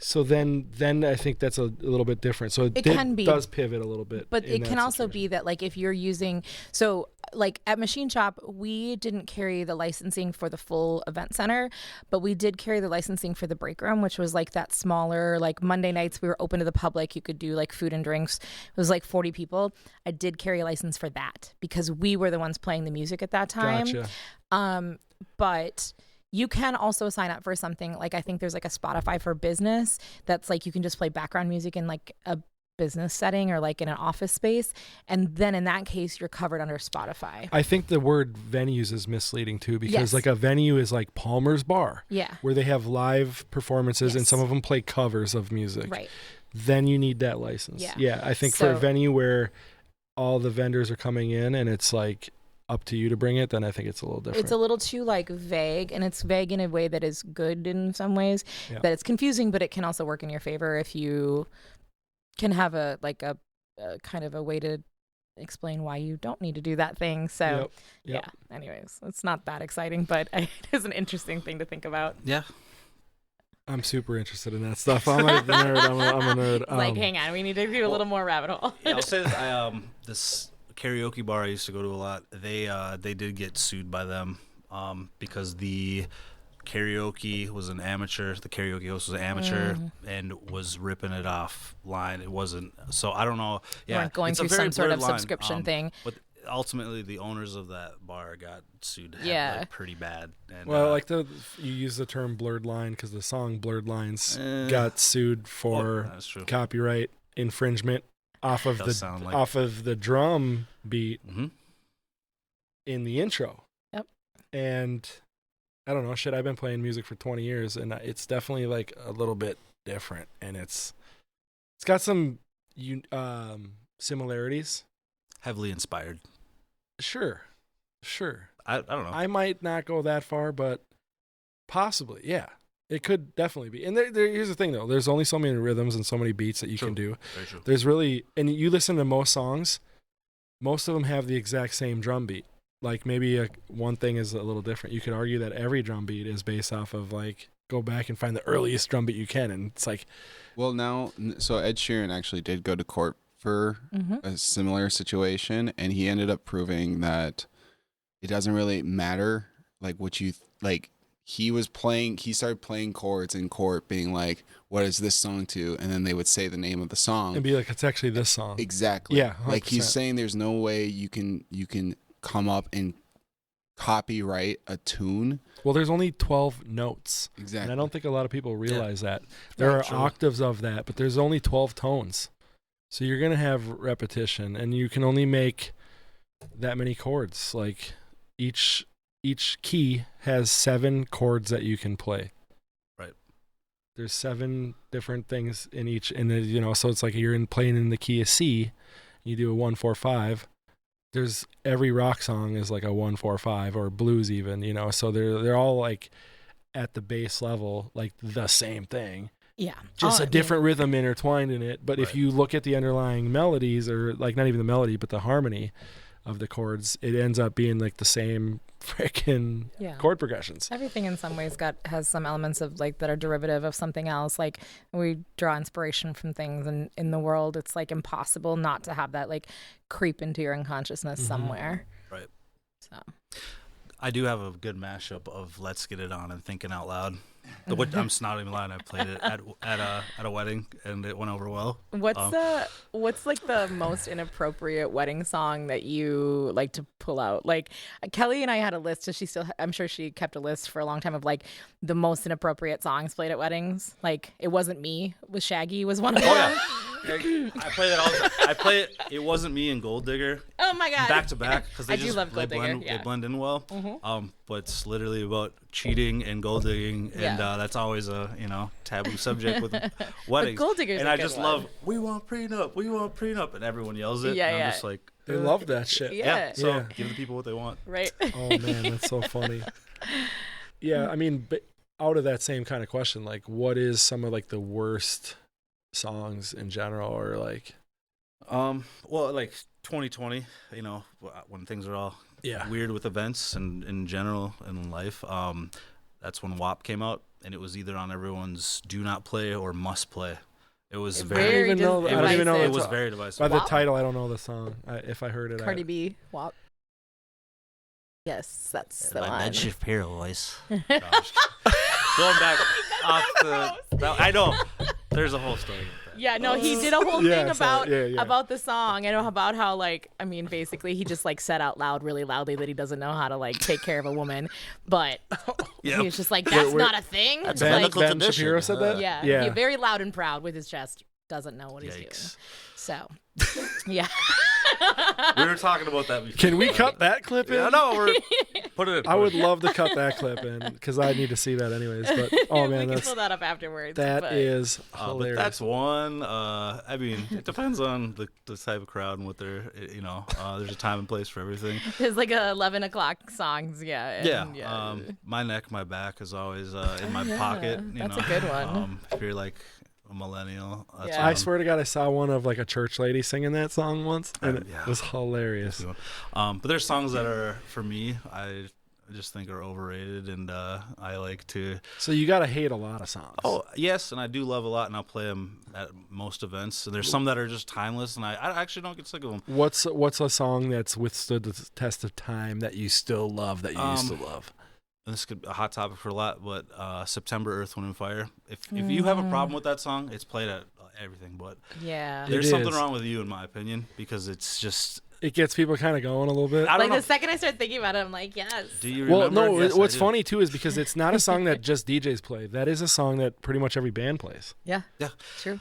So then I think that's a little bit different. So it does pivot a little bit. But it can also be that, like, if you're using, so like at Machine Shop, we didn't carry the licensing for the full event center, but we did carry the licensing for the break room, which was like that smaller, like Monday nights we were open to the public. You could do like food and drinks. It was like 40 people. I did carry a license for that because we were the ones playing the music at that time. Gotcha. But you can also sign up for something like, I think there's like a Spotify for business that's like you can just play background music in like a business setting or like in an office space, and then in that case you're covered under Spotify. I think the word venues is misleading too, because like a venue is like Palmer's Bar, where they have live performances and some of them play covers of music. Right. Then you need that license. Yeah. I think for a venue where all the vendors are coming in and it's like up to you to bring it, then I think it's a little different. It's a little too like vague, and it's vague in a way that is good in some ways, that it's confusing, but it can also work in your favor if you can have a kind of a way to explain why you don't need to do that thing. So yeah, anyways, it's not that exciting, but it is an interesting thing to think about. Yeah. I'm super interested in that stuff. I'm a nerd. I'm a nerd. Like, hang on, we need to do a little more rabbit hole. Yeah, I'll say this, this karaoke bar I used to go to a lot, they did get sued by them because the karaoke was an amateur. The karaoke host was an amateur and was ripping it offline. It wasn't. So I don't know. Yeah, going through some sort of subscription thing. But ultimately, the owners of that bar got sued. Like, pretty bad. And, well, you use the term blurred line because the song "Blurred Lines" got sued for copyright infringement off of the drum beat in the intro. Yep. And I don't know, I've been playing music for 20 years and it's definitely like a little bit different, and it's got some similarities. Heavily inspired. Sure. I don't know. I might not go that far, but possibly, yeah. It could definitely be. And here's the thing, though. There's only so many rhythms and so many beats that you can do. Very true. There's really... And you listen to most songs, most of them have the exact same drum beat. Like, maybe one thing is a little different. You could argue that every drum beat is based off of, like, go back and find the earliest drum beat you can. And it's like... Well, now... So Ed Sheeran actually did go to court for a similar situation, and he ended up proving that it doesn't really matter, like, what you... like. he started playing chords in court, being like, what is this song to? And then they would say the name of the song. And be like, it's actually this song. Exactly. Yeah, 100%. Like he's saying there's no way you can come up and copyright a tune. Well, there's only 12 notes. Exactly. And I don't think a lot of people realize that. There are octaves of that, but there's only 12 tones. So you're going to have repetition, and you can only make that many chords. Like each key has 7 chords that you can play. Right. There's 7 different things in each, and so it's like you're playing in the key of C. You do a 1-4-5. There's every rock song is like a 1-4-5 or blues even. So they're all like at the base level, like the same thing. Yeah. Just a different rhythm intertwined in it. But if you look at the underlying melodies, or like not even the melody, but the harmony of the chords, it ends up being like the same freaking chord progressions. Everything in some ways has some elements of like that are derivative of something else. Like we draw inspiration from things, and in the world, it's like impossible not to have that like creep into your unconsciousness somewhere. Right. So I do have a good mashup of "Let's Get It On" and "Thinking Out Loud." I'm not even lying. I played it at a wedding, and it went over well. What's like the most inappropriate wedding song that you like to pull out? Like Kelly and I had a list. So I'm sure she kept a list for a long time of like the most inappropriate songs played at weddings. Like It Wasn't Me with Shaggy was one of them. Yeah. I play that all the time. I play it. It Wasn't Me and Gold Digger. Oh my god. Back to back, because I do love Gold Digger. They blend in well. But it's literally about cheating and gold digging, and that's always a taboo subject with weddings. Gold diggers, and I just love "We Want Prenup," and everyone yells it. And I'm just like, they love that shit. Yeah. So give the people what they want. Right. Oh man, that's so funny. Yeah, I mean, but out of that same kind of question, like, what is some of like the worst songs in general, or like, well, like 2020, when things are all weird with events and in general in life, that's when WAP came out, and it was either on everyone's do not play or must play. It was I don't even know. It was very divisive. By the title, I don't know the song. If I heard it, Cardi B, WAP. Yes, that's the one. That shift pair voice. Going back off I know. There's a whole story with that. Yeah, no, he did a whole thing about the song, and about how basically he just like said out loud, really loudly, that he doesn't know how to like take care of a woman, but he was just like, that's not a thing. That's Ben Shapiro said that. Yeah, he's very loud and proud with his chest. Doesn't know what he's doing. So, yeah. We were talking about that before. Can we cut that clip in? Yeah, no, we're put it in. I would love to cut that clip in, because I need to see that anyways. But oh man, we can pull that up afterwards. That is hilarious. But that's one. I mean, it depends on the type of crowd and what they're. There's a time and place for everything. There's like 11 o'clock songs. Yeah. My neck, my back is always in my pocket. That's a good one. If you're like a millennial. I swear to God, I saw one of like a church lady singing that song once, and it was hilarious. But there's songs that are, for me, I just think are overrated, and I like to. So you gotta hate a lot of songs. Oh yes, and I do love a lot, and I'll play them at most events. And there's some that are just timeless, and I actually don't get sick of them. What's a song that's withstood the test of time that you still love, that you used to love? And this could be a hot topic for a lot, but September, Earth, Wind, and Fire. If you have a problem with that song, it's played at everything. But there's something wrong with you, in my opinion, because it's just. It gets people kind of going a little bit. The second I start thinking about it, I'm like, yes. Do you remember? Well, no. Yes, what's funny too is because it's not a song that just DJs play. That is a song that pretty much every band plays. Yeah. True.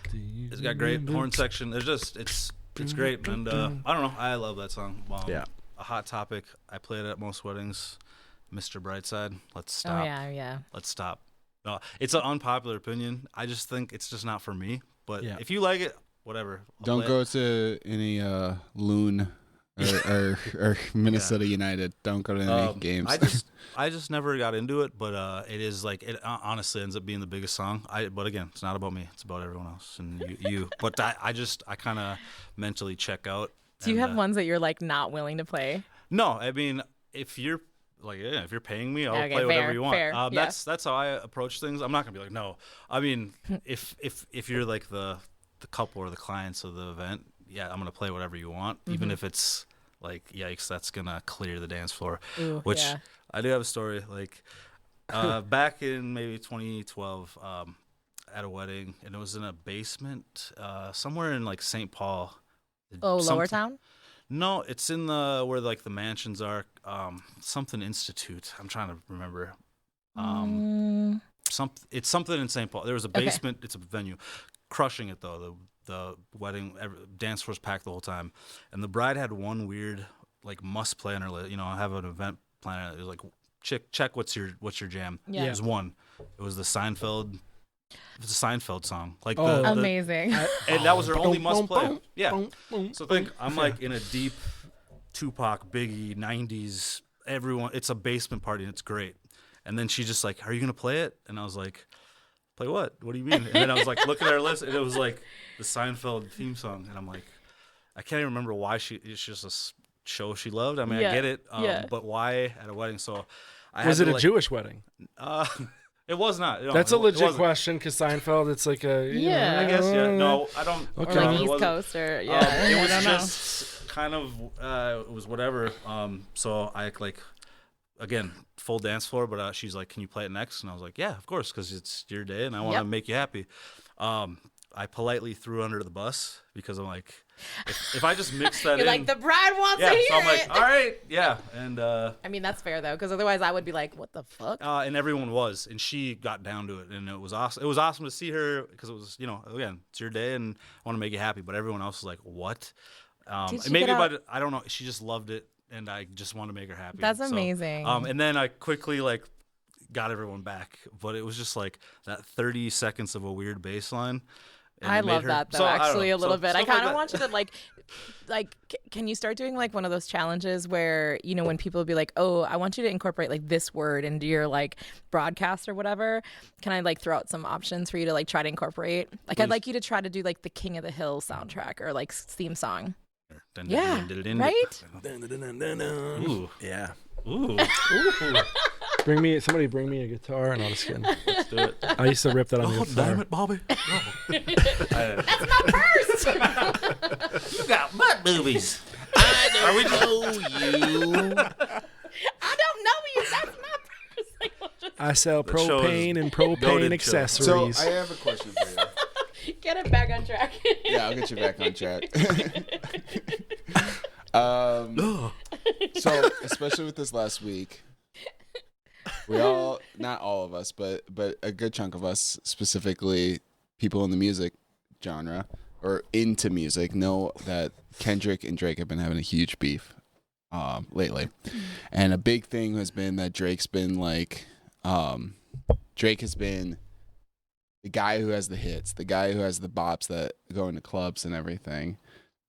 It's got great horn section. It's great, and I don't know. I love that song. A hot topic. I play it at most weddings. Mr. Brightside, Let's Stop. Oh, yeah. Let's Stop. No, it's an unpopular opinion. I just think it's just not for me. But if you like it, whatever. Don't go to any Loon or Minnesota United. Don't go to any games. I just never got into it, but it is like, it honestly ends up being the biggest song. But again, it's not about me. It's about everyone else and you. But I kind of mentally check out. Do you have ones that you're like not willing to play? No, I mean, if you're paying me, I'll play whatever you want. Fair, That's how I approach things. I'm not gonna be like, no. I mean, if you're like the couple or the clients of the event, I'm gonna play whatever you want, even if it's like, yikes, that's gonna clear the dance floor. Ooh, which I do have a story. Like, Back in maybe 2012, at a wedding, and it was in a basement somewhere in like St. Paul. Lower Town? No, it's in the where like the mansions are. Something Institute. I'm trying to remember. It's something in St. Paul. There was a basement. Okay. It's a venue. Crushing it though. The wedding dance floor was packed the whole time, and the bride had one weird like must play on her list. I have an event planner. It was like check what's your jam. Yeah. It was one. It was the Seinfeld. It was a Seinfeld song. Like amazing. And that was her only must play. Yeah. So think I'm like in a deep Tupac, Biggie, 90s. Everyone. It's a basement party and it's great. And then she just like, are you gonna play it? And I was like, play what? What do you mean? And then I was like, looking at her list, and it was like the Seinfeld theme song. And I'm like, I can't even remember why it's just a show she loved. I mean, I get it, but why at a wedding? So, was it a Jewish wedding? It was not. No, that's a legit question because Seinfeld, it's like a I guess No, I don't. Okay. Or like East Coast or it was just kind of it was whatever. So I like. Again, full dance floor, but she's like, can you play it next? And I was like, yeah, of course, because it's your day and I want to make you happy. I politely threw under the bus because I'm like, if I just mix that You're like, the bride wants to hear so I'm like, all right, yeah. And I mean, that's fair, though, because otherwise I would be like, what the fuck? And everyone was, and she got down to it, and it was awesome. It was awesome to see her because it was, again, it's your day and I want to make you happy, but everyone else was like, what? Maybe, but I don't know. She just loved it. And I just want to make her happy. That's amazing. And then I quickly got everyone back, but it was just like that 30 seconds of a weird bass line. I love that though, actually a little bit. I kind of want you to like, can you start doing like one of those challenges where when people be like, oh, I want you to incorporate like this word into your like broadcast or whatever. Can I like throw out some options for you to like try to incorporate? Like, please. I'd like you to try to do like the King of the Hill soundtrack or like theme song. Yeah, right? Ooh. Yeah. Ooh. Somebody bring me a guitar and I'll just get Let's do it. I used to rip that on the guitar. Damn it, Bobby. That's my purse. You got butt movies. I don't know you. I don't know you. That's my purse. I sell propane and propane accessories. So I have a question for you. Get it back on track. Yeah, I'll get you back on track. So, especially with this last week, we all, not all of us, but a good chunk of us, specifically people in the music genre or into music, know that Kendrick and Drake have been having a huge beef lately. And a big thing has been that Drake has been the guy who has the hits, the guy who has the bops that go into clubs and everything.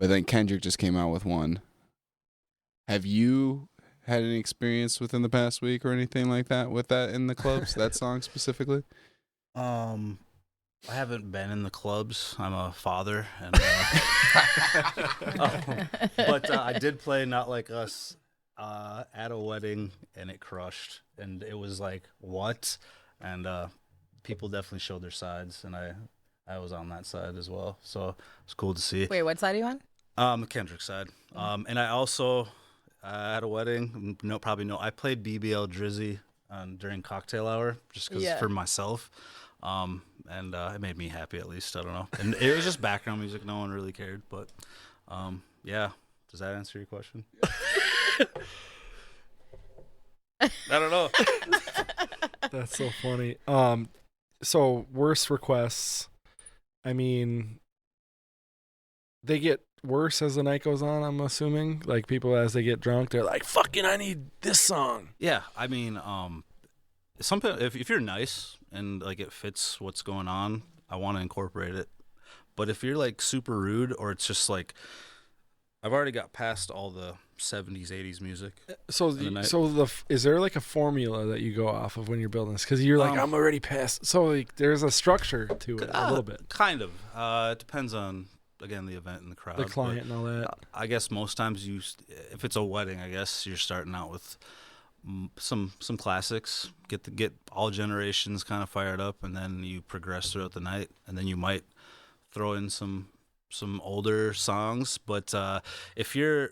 But then Kendrick just came out with one. Have you had any experience within the past week or anything like that with that in the clubs, that song specifically? I haven't been in the clubs. I'm a father. And, but I did play Not Like Us at a wedding, and it crushed. And it was like, what? And people definitely showed their sides, and I was on that side as well. So it's cool to see. Wait, what side are you on? The Kendrick side. And I also, at a wedding, I played BBL Drizzy during cocktail hour just because for myself. And it made me happy at least. I don't know. And it was just background music. No one really cared. But yeah. Does that answer your question? I don't know. That's so funny. So worst requests, I mean, they get worse as the night goes on, I'm assuming. Like people, as they get drunk, they're like, fucking, I need this song. Yeah. I mean, if you're nice and like it fits what's going on, I want to incorporate it. But if you're like super rude, or it's just like, I've already got past all the 70s, 80s music. Is there like a formula that you go off of when you're building this? Because you're like, I'm already past. So like, there's a structure to it a little bit. Kind of. It depends on, again, the event and the crowd. The client and all that. I guess most times if it's a wedding, I guess you're starting out with some classics. Get all generations kind of fired up, and then you progress throughout the night, and then you might throw in some older songs. But if you've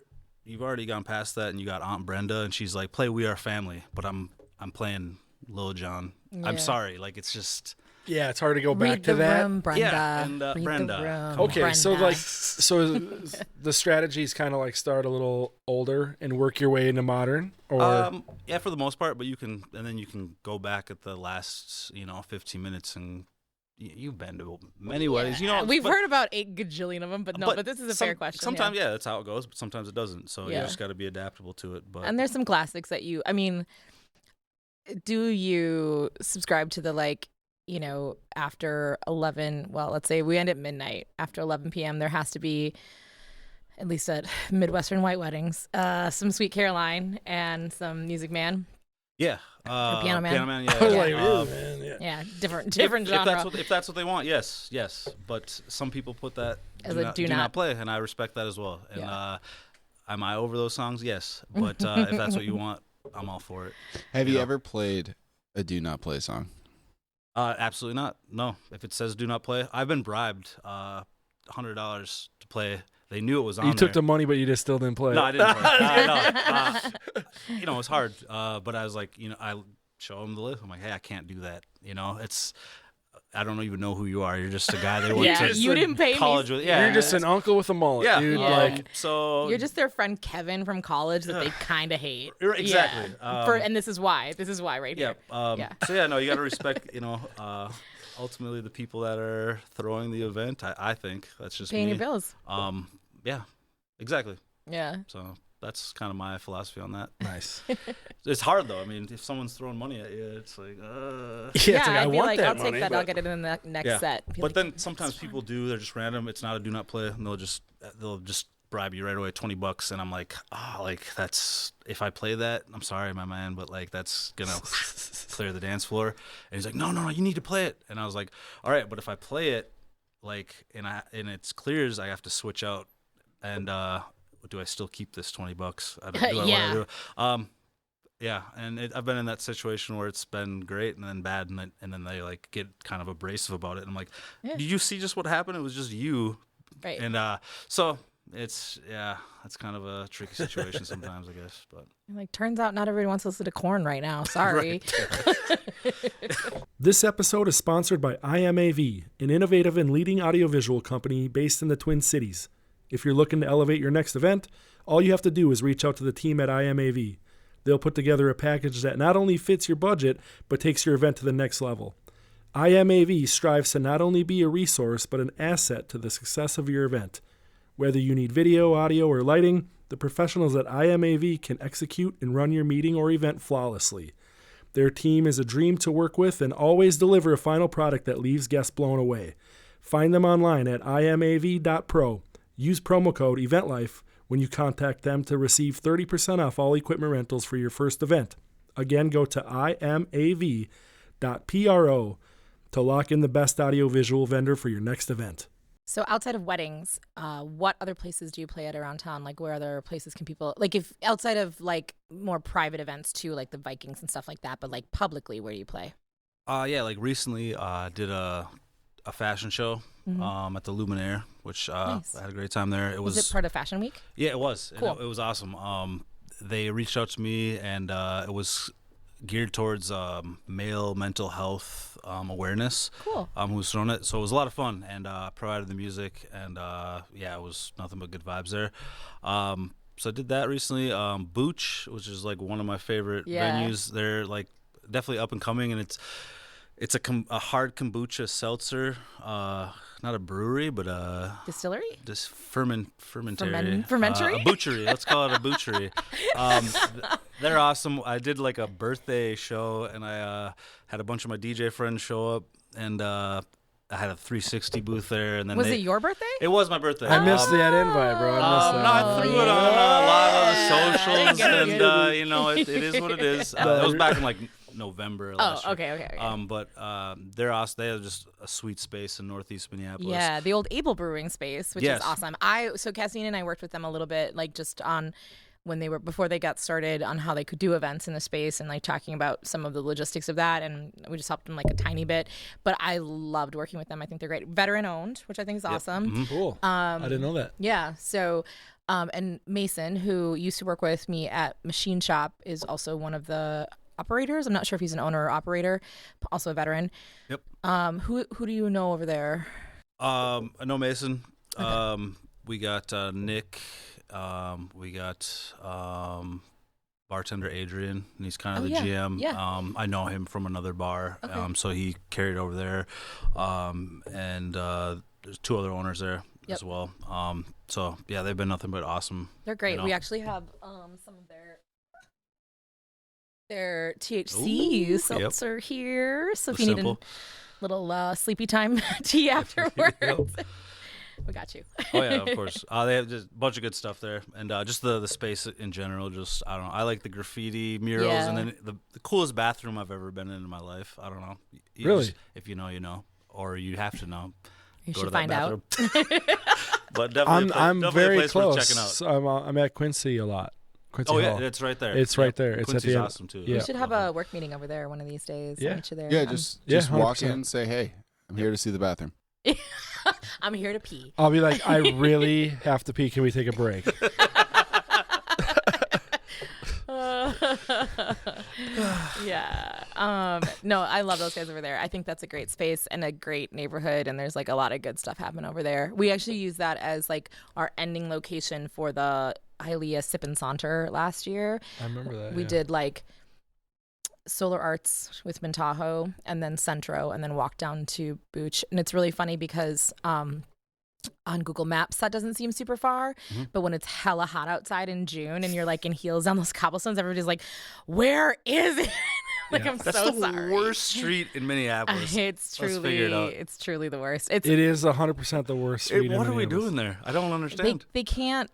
already gone past that and you got Aunt Brenda and she's like, play We Are Family, but I'm playing Lil Jon. Yeah. I'm sorry, like it's just. Yeah, it's hard to go Read back to the that. room, Brenda. Yeah, and, Read Brenda. the room, Okay, so Brenda. so the strategy is kind of like start a little older and work your way into modern, or Yeah, for the most part, but you can go back at the last 15 minutes and you've been to many weddings. We've heard about 8 gajillion of them, but this is a fair question. Sometimes, that's how it goes, but sometimes it doesn't. So you just got to be adaptable to it. But and there's some classics that do you subscribe to the after 11, well, let's say we end at midnight, after 11 p.m. there has to be, at least at Midwestern white weddings, some Sweet Caroline and some Music Man. Yeah. Piano Man. Piano Man, Yeah, different genre. If that's what they want, yes. But some people put that as do not play, and I respect that as well. And am I over those songs? Yes. But if that's what you want, I'm all for it. Have you ever played a do not play song? Absolutely not. No. If it says do not play, I've been bribed $100 to play. They knew it was on you there. took the money, but you just still didn't play. No, I didn't play. No. It's hard. But I was like, I show them the list. I'm like, hey, I can't do that. I don't even know who you are. You're just a guy they went to you didn't pay college me. with. Yeah, You're just an uncle with a mullet, dude. So you're just their friend Kevin from college that they kind of hate. Exactly. Yeah. And this is why. This is why right here. So you got to respect. Ultimately the people that are throwing the event. I think that's just paying me. your bills. Yeah, exactly. Yeah. So that's kind of my philosophy on that. Nice. It's hard though. I mean, if someone's throwing money at you, it's like, it's like, I want that I'll money, take that. I'll get it in the next set. But then sometimes people do. They're just random. It's not a do not play, and they'll just bribe you right away, $20, and I'm like, that's if I play that, I'm sorry, my man, but that's gonna clear the dance floor. And he's like, no, you need to play it. And I was like, all right, but if I play it, and it's clears, I have to switch out. And do I still keep this $20? Do I want to do it? And I've been in that situation where it's been great and then bad, and then they get kind of abrasive about it. And I'm like, did you see just what happened? It was just you, right? And so it's kind of a tricky situation sometimes, I guess. But turns out not everybody wants to listen to Korn right now. Sorry. This episode is sponsored by IMAV, an innovative and leading audiovisual company based in the Twin Cities. If you're looking to elevate your next event, all you have to do is reach out to the team at IMAV. They'll put together a package that not only fits your budget, but takes your event to the next level. IMAV strives to not only be a resource, but an asset to the success of your event. Whether you need video, audio, or lighting, the professionals at IMAV can execute and run your meeting or event flawlessly. Their team is a dream to work with and always deliver a final product that leaves guests blown away. Find them online at imav.pro. Use promo code EVENTLIFE when you contact them to receive 30% off all equipment rentals for your first event. Again, go to imav.pro to lock in the best audiovisual vendor for your next event. So outside of weddings, what other places do you play at around town? Where other places can people, if outside of more private events too, like the Vikings and stuff like that, but publicly, where do you play? Recently did a fashion show at the Luminaire, which nice. I had a great time there. Was it part of Fashion Week? Yeah, it was. Cool. It was awesome. They reached out to me, and it was geared towards male mental health awareness. Cool. Who's thrown it. So it was a lot of fun, and provided the music, and it was nothing but good vibes there. So I did that recently. Booch, which is one of my favorite venues. They're definitely up and coming, and it's a hard kombucha seltzer, not a brewery, but a distillery. Just fermentary. Fermentary. A butchery. Let's call it a butchery. They're awesome. I did a birthday show, and I had a bunch of my DJ friends show up, and I had a 360 booth there. And then was it your birthday? It was my birthday. I missed that invite, bro. I threw it on a lot of the socials, and it is what it is. It was back in November last year. Okay. But they're awesome. They have just a sweet space in Northeast Minneapolis. Yeah, the old Able Brewing space, which is awesome. So Cassian and I worked with them a little bit, just on when they were before they got started on how they could do events in the space and talking about some of the logistics of that, and we just helped them a tiny bit. But I loved working with them. I think they're great. Veteran owned, which I think is awesome. Mm-hmm. Cool. I didn't know that. Yeah. So. And Mason, who used to work with me at Machine Shop, is also one of the operators. I'm not sure if he's an owner or operator, also a veteran. Yep. Who do you know over there? I know Mason. Okay. We got Nick. We got bartender Adrian, and he's kind of the GM. Yeah. I know him from another bar, Okay. so he carried over there. And there's 2 other owners there as well. So yeah, they've been nothing but awesome. They're great. You know? We actually have some of their THC seltzer here. So if you need a little sleepy time tea afterwards, we got you. Oh yeah, of course. They have just a bunch of good stuff there, and just the space in general. Just I don't know. I like the graffiti murals, and then the coolest bathroom I've ever been in my life. I don't know. Really? If you know, you know, or you have to know. You Go should to that find out. But definitely, I'm definitely very a place close. worth checking out. I'm at Quincy a lot. Quincy Oh yeah, Hall. it's right there. It's right there. It's Quincy's at the end. awesome too. Yeah. We should have a work meeting over there one of these days. Yeah. I'll meet you there. Yeah, just walk 100%. in, say, hey, I'm here to see the bathroom. I'm here to pee. I'll be like, I really have to pee. Can we take a break? Yeah. No, I love those guys over there. I think that's a great space and a great neighborhood, and there's like a lot of good stuff happening over there. We actually use that as like our ending location for the Hialeah Sip and Saunter last year. I remember that. We did like Solar Arts with Mintahoe and then Centro and then walked down to Booch. And it's really funny because on Google Maps that doesn't seem super far, but when it's hella hot outside in June and you're like in heels down those cobblestones, everybody's like, where is it? Like, I'm That's so the sorry. worst street in Minneapolis. It's figure it out. truly the worst. It is 100% the worst street. What in are we Minneapolis. doing there? I don't understand. they can't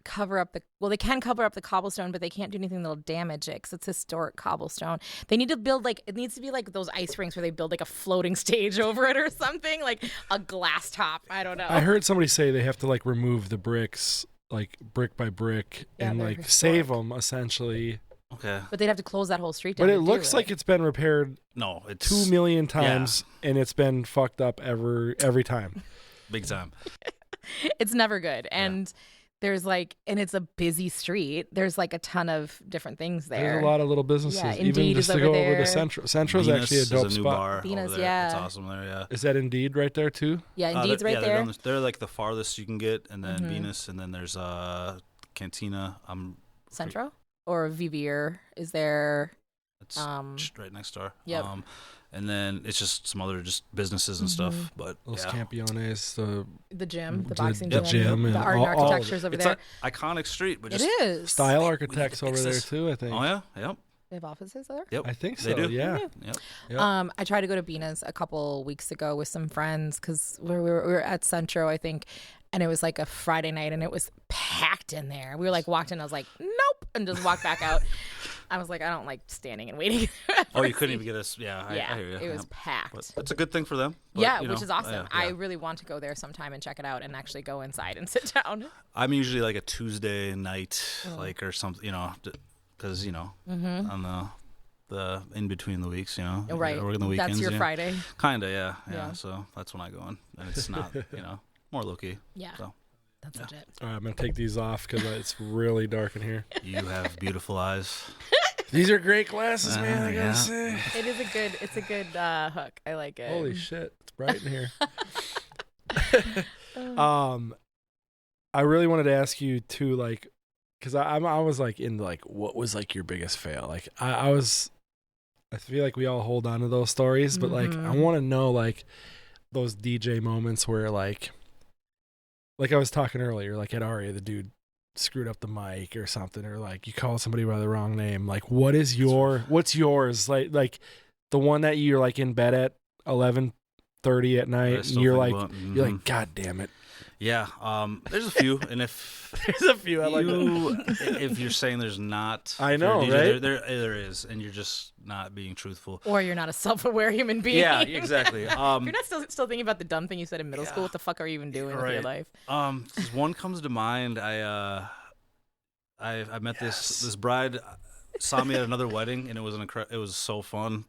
cover up they can cover up the cobblestone, but they can't do anything that'll damage it because it's historic cobblestone. They need to build it needs to be like those ice rinks where they build like a floating stage over it or something, like a glass top. I don't know. I heard somebody say they have to like remove the bricks, like brick by brick, and they're like historic. save them essentially. Okay. But they'd have to close that whole street down. But it to do looks like it's been repaired No, it's 2 million times, and it's been fucked up every time. big time. It's never good. And there's and it's a busy street. There's like a ton of different things there. There's a lot of little businesses. Yeah, Even Indeed just is to over go over there. to Central. Central's Venus actually a dope is a new spot. bar Venus, over there. yeah. It's awesome there, yeah. Is that Indeed right there too? Yeah, Indeed's right there. They're like the farthest you can get, and then Venus, and then there's Cantina. Centro or Vivier is there. It's just right next door. Yep. And then it's just some other just businesses and stuff. But Los yeah. Campiones, The gym, the The boxing gym gym, and the art and all of it. architecture's over It's there. an iconic street, but It just is. Style we Architects need to over fix there this. too, I think. Oh yeah, yep, They have offices there. yep. I think They so. do. Yeah. Yep. Yep. I tried to go to Bina's a couple weeks ago with some friends because we were at Centro, I think, and it was like a Friday night and it was packed in there. We were like walked in, I was like, nope, and just walked back out. I was like, I don't like standing and waiting. Oh, you couldn't even get us. Yeah, Yeah, I hear you. it was Yeah. packed. But it's a good thing for them. But, Yeah, you which know, is awesome. yeah, I yeah. really want to go there sometime and check it out and actually go inside and sit down. I'm usually like a Tuesday night, or something, because on the in between the weeks, Right. working the weekends. That's your Friday. Kinda, yeah. Yeah. So that's when I go in, and it's not, more low key. Yeah. So That's legit. All right, I'm gonna take these off because it's really dark in here. you have beautiful eyes. These are great glasses, man. I gotta yeah. say. It's a good hook. I like it. Holy shit, it's bright in here. I really wanted to ask you too, like, because I was like in like, what was like your biggest fail? Like, I feel like we all hold on to those stories, but like, I want to know like those DJ moments where like I was talking earlier, like at Aria, the dude screwed up the mic or something, or like you called somebody by the wrong name. Like, what's yours? Like the one that you're like in bed at 11:30 at night, and you're like, God damn it. Yeah, there's a few, and if There's a few. I like that. if you're saying there's not, I if you're a know, DJ, right? There is, and you're just not being truthful. Or you're not a self-aware human being. Yeah, exactly. If you're not still thinking about the dumb thing you said in middle school, Yeah. what the fuck are you even doing with your Right. life? This one comes to mind. I met this bride, saw me at another wedding, and it was so fun,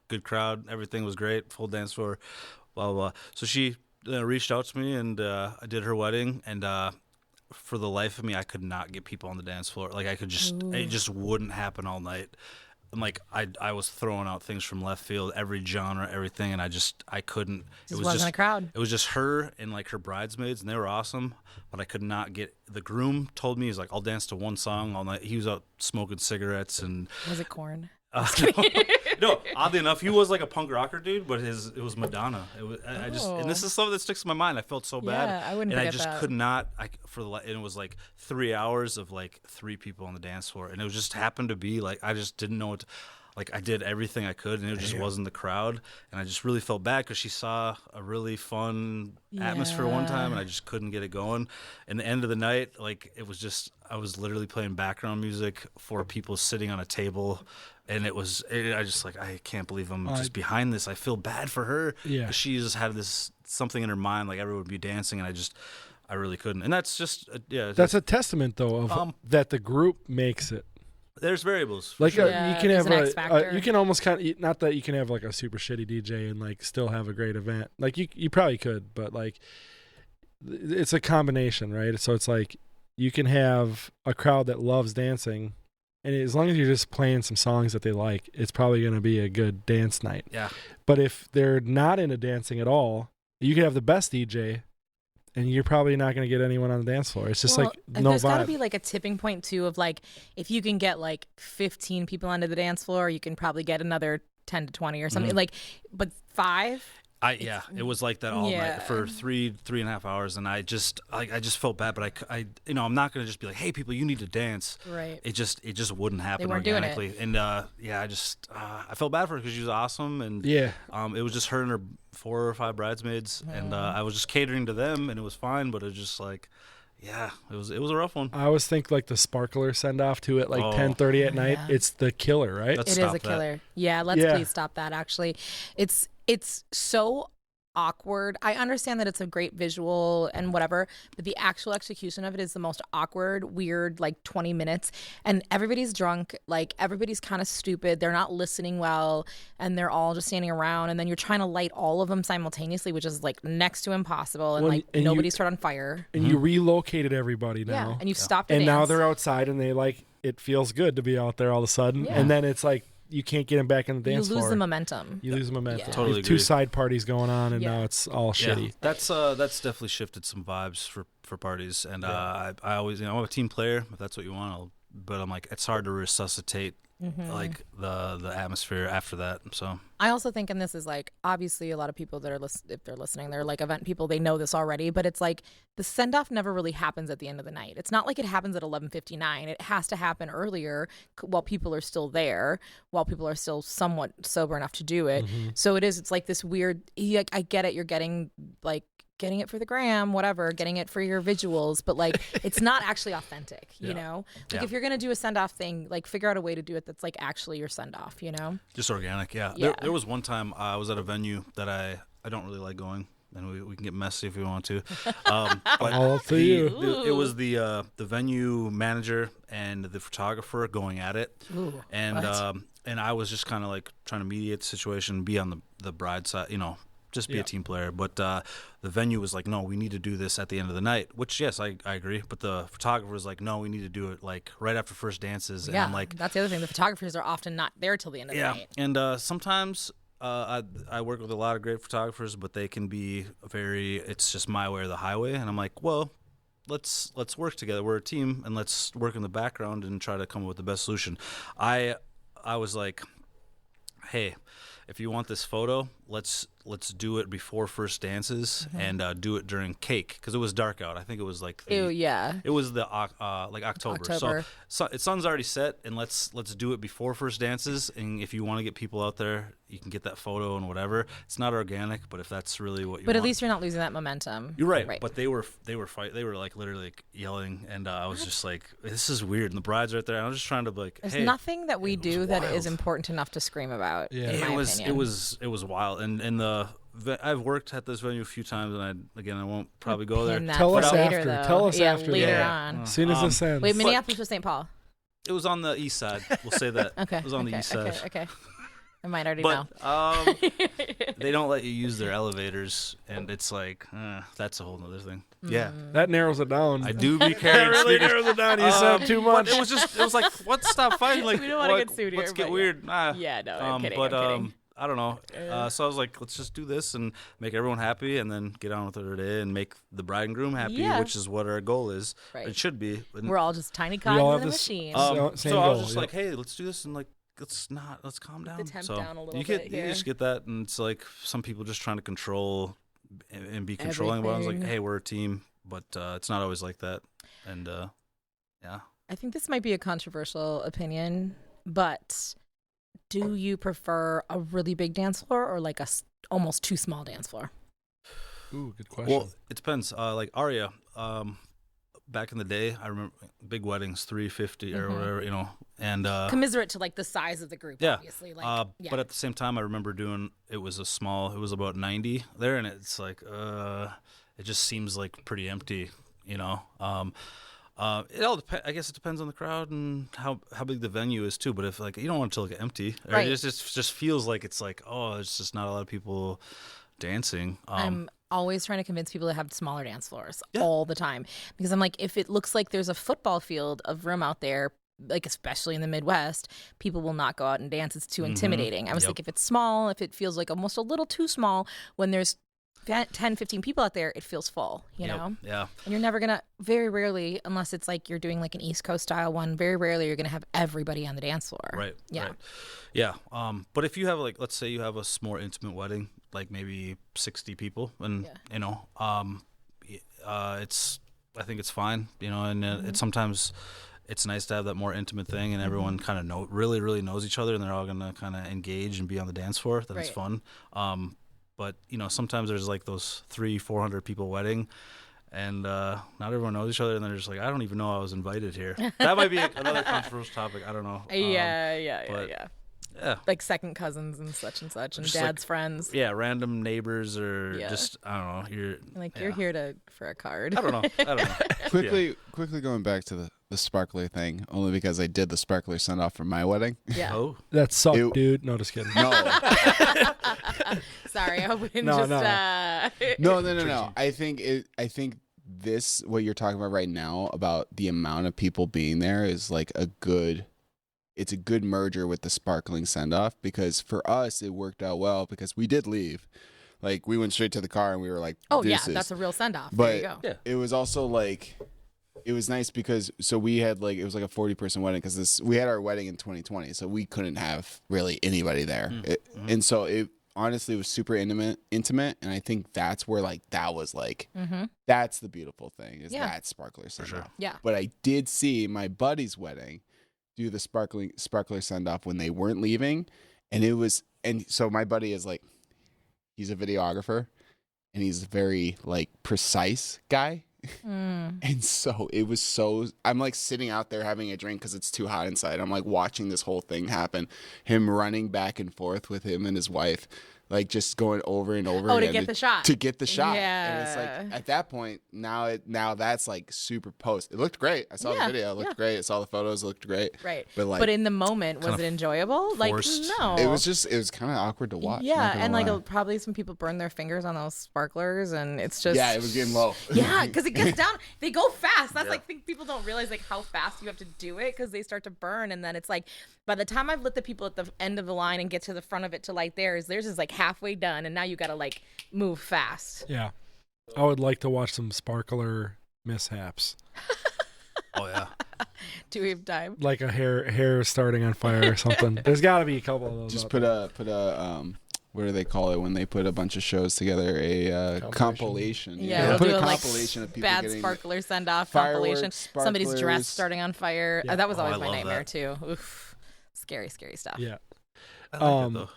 good crowd, everything was great, full dance floor, blah blah blah. So she reached out to me, and I did her wedding, and for the life of me, I could not get people on the dance floor. Like it just wouldn't happen all night. And like I was throwing out things from left field, every genre, everything, and I couldn't. It wasn't a crowd. It was just her and like her bridesmaids, and they were awesome. But I could not get. The groom told me, he's like, I'll dance to one song all night. He was out smoking cigarettes and. Was it Korn? No, oddly enough, he was like a punk rocker dude, but it was Madonna. I just, and this is something that sticks in my mind. I felt so bad, Yeah, I wouldn't and I forget just that. could not. And it was like 3 hours of like 3 people on the dance floor, and it just happened to be like I just didn't know what. Like I did everything I could, and it just wasn't the crowd, and I just really felt bad because she saw a really fun atmosphere one time, and I just couldn't get it going. And the end of the night, like it was just I was literally playing background music for people sitting on a table. And I just like, I can't believe I'm just behind this. I feel bad for her. Yeah. She just had something in her mind, like everyone would be dancing, and I really couldn't. And that's just, That's a testament, though, of that the group makes it. There's variables. Like sure. you can have an X factor. you can almost kind of, not that you can have like a super shitty DJ and like still have a great event. Like you probably could, but like it's a combination, right? So it's like you can have a crowd that loves dancing. And as long as you're just playing some songs that they like, it's probably going to be a good dance night. Yeah. But if they're not into dancing at all, you could have the best DJ, and you're probably not going to get anyone on the dance floor. It's just like no there's vibe. got to be like a tipping point too of like if you can get like 15 people onto the dance floor, you can probably get another 10 to 20 or something. Like, but 5. It was like that all night for 3.5 hours, and I just felt bad, but I I'm not gonna just be like, hey people, you need to dance. Right. It just wouldn't happen They weren't doing organically, it. and I felt bad for her because she was awesome, and Yeah. it was just her and her 4 or 5 bridesmaids, and I was just catering to them, and it was fine, but it was just like. Yeah, it was a rough one. I always think like the sparkler send off to it like 10:30 at night. Yeah. It's the killer, right? Let's It stop is a that. killer. Yeah, let's please stop that. Actually, it's so awkward. I understand that it's a great visual and whatever, but the actual execution of it is the most awkward, weird, like 20 minutes. And everybody's drunk, like everybody's kind of stupid. They're not listening well, and they're all just standing around. And then you're trying to light all of them simultaneously, which is like next to impossible. And and nobody's started on fire. And you relocated everybody now. Yeah, and you've stopped. And now dance. they're outside, and they like it feels good to be out there all of a sudden. Yeah. And then it's like you can't get them back in the dance floor. You lose the momentum. You lose the momentum. Yeah. Totally You have 2 agree. side parties going on, and Yeah. now it's all shitty. That's definitely shifted some vibes for parties, and I always I'm a team player if that's what you want. But I'm like it's hard to resuscitate like the atmosphere after that. So I also think, and this is like obviously a lot of people that are if they're listening, they're like event people, they know this already, but it's like the send off never really happens at the end of the night. It's not like it happens at 11:59. It has to happen earlier while people are still there, while people are still somewhat sober enough to do it. So it's like this weird. I get it. You're getting it for the gram, whatever, getting it for your visuals, but like it's not actually authentic, you know? Like if you're going to do a send off thing, like figure out a way to do it that's like actually your send off, you know? just organic, yeah. Yeah. There was one time I was at a venue that I don't really like going, and we can get messy if we want to. But All up to you. it was the venue manager and the photographer going at it, and I was just kind of like trying to mediate the situation, be on the bride side, just be a team player. But the venue was like, no, we need to do this at the end of the night, which, yes, I agree. But the photographer was like, no, we need to do it like right after first dances. And Yeah, I'm like, that's the other thing. The photographers are often not there till the end of the night. and sometimes I work with a lot of great photographers, but they can be it's just my way or the highway. And I'm like, well, let's work together. We're a team, and let's work in the background and try to come up with the best solution. I was like, hey, if you want this photo, let's do it before first dances and do it during cake, because it was dark out. I think it was like it was the like October. So sun's already set, and let's do it before first dances. And if you want to get people out there, you can get that photo and whatever. It's not organic, but if that's really what you But want. at least you're not losing that momentum. You're right. But they were like literally like yelling, and I was just like, this is weird. And the bride's right there. And I was just trying to be like, There's hey, nothing that we do that is wild. important enough to scream about. Yeah. in my opinion. It was wild, and I've worked at this venue a few times, and I won't probably go there. Pin that Tell for us later, after. though. Tell us yeah, after. later Yeah. on. As soon as this ends. Wait, Minneapolis or St. Paul? It was on the east side. We'll say that. Okay. It was on the east side. Okay. I might already know. They don't let you use their elevators, and it's like that's a whole other thing. Yeah, that narrows it down. I do be That carrying really narrows it down. You said too much. But it was like, let's stop fighting. Like, We don't wanna get sued here, let's get but weird. Yeah, no, I'm kidding. But I'm kidding. I don't know. So I was like, let's just do this and make everyone happy, and then get on with our day and make the bride and groom happy, which is what our goal is. Right. It should be. And, We're all just tiny all cogs have in a this- machine. Same so I was goal, just yep. like, hey, let's do this and like. Let's calm down. The temp so down a little you bit you here. just get that, and it's like some people just trying to control and be controlling. But I was like, Everything. hey, we're a team, but it's not always like that. And yeah, I think this might be a controversial opinion, but do you prefer a really big dance floor or like almost too small dance floor? Ooh, good question. well, it depends. Like Aria, back in the day, I remember big weddings, 350 or whatever, and Commiserate to like the size of the group, yeah. obviously. Like, But at the same time, I remember it was about 90 there, and it's like, it just seems like pretty empty, It all I guess it depends on the crowd and how big the venue is too. But if like you don't want it to look empty, or Right. it just feels like it's like, it's just not a lot of people dancing. I'm always trying to convince people to have smaller dance floors all the time, because I'm like, if it looks like there's a football field of room out there, like especially in the Midwest, people will not go out and dance. It's too intimidating. I was like, if it's small, if it feels like almost a little too small, when there's 10, 15 people out there, it feels full, you know? Yeah. And you're never going to, very rarely, unless it's like you're doing like an East Coast style one, very rarely you're going to have everybody on the dance floor. Right. Yeah. Right. Yeah. But if you have like, let's say you have a more intimate wedding, like maybe 60 people, and I think it's fine, and it's sometimes it's nice to have that more intimate thing, and everyone kind of really, really knows each other, and they're all gonna kind of engage and be on the dance floor. Then it's fun. But sometimes there's like those 300-400 people wedding, and not everyone knows each other, and they're just like, I don't even know I was invited here. That might be another controversial topic. I don't know. Yeah. Like second cousins and such, and dad's like, friends. Yeah, random neighbors, or just I don't know. You're here for a card. I don't know. Quickly going back to the sparkler thing, only because I did the sparkler send off for my wedding. Yeah. Oh, that sucked, dude. No, just kidding. No. Sorry, I wouldn't No. No. I think this, what you're talking about right now, about the amount of people being there, is like it's a good merger with the sparkling send-off, because for us it worked out well, because we did leave. Like, we went straight to the car and we were like, oh yeah, deuces. that's a real send-off. But there you go. Yeah. it was also like, it was nice because we had like, it was like a 40-person wedding, because we had our wedding in 2020, so we couldn't have really anybody there. And so it honestly was super intimate, and I think that's where like that was like, that's the beautiful thing, is that sparkler send-off. sure. Yeah. But I did see my buddy's wedding do the sparkler send-off when they weren't leaving, and so my buddy is like, he's a videographer, and he's a very like precise guy. And so it was I'm like sitting out there having a drink because it's too hot inside. I'm like watching this whole thing happen, him running back and forth with him and his wife, like just going over and over again to get the shot. to get the shot. Yeah. And it's like, at that point, now that's like super post. It looked great. I saw the video. It looked great. I saw the photos. It looked great. Right. But in the moment, was it enjoyable? Like, forced. no. it was kind of awkward to watch. Yeah, not gonna and like lie. probably some people burn their fingers on those sparklers, and it's just it was getting low. Yeah, because it gets down. They go fast. That's like, I think people don't realize like how fast you have to do it, because they start to burn, and then it's like, by the time I've lit the people at the end of the line and get to the front of it to light theirs is like halfway done, and now you got to like move fast. Yeah. I would like to watch some sparkler mishaps. Oh yeah. Do we have time? Like a hair starting on fire or something. There's got to be a couple of those. Just out put there. a what do they call it when they put a bunch of shows together? A compilation. Yeah, we'll Put do a a like compilation of people bad getting sparkler send off fireworks, compilation. Somebody's dress sparklers. starting on fire. Yeah. That was always I my love nightmare that. too. Oof. Scary stuff. Yeah. I like it, though.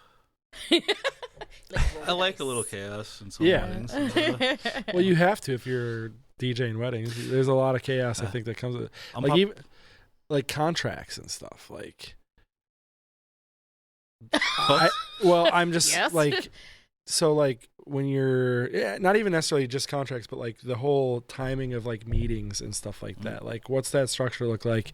Like, I like a little chaos in some Yeah. weddings. and stuff. Well, you have to if you're DJing weddings. There's a lot of chaos, I think, that comes with it. I'm Like, pop- even like contracts and stuff. Like, I'm just Yes. like, so like when you're not even necessarily just contracts, but like the whole timing of like meetings and stuff like that. Like, what's that structure look like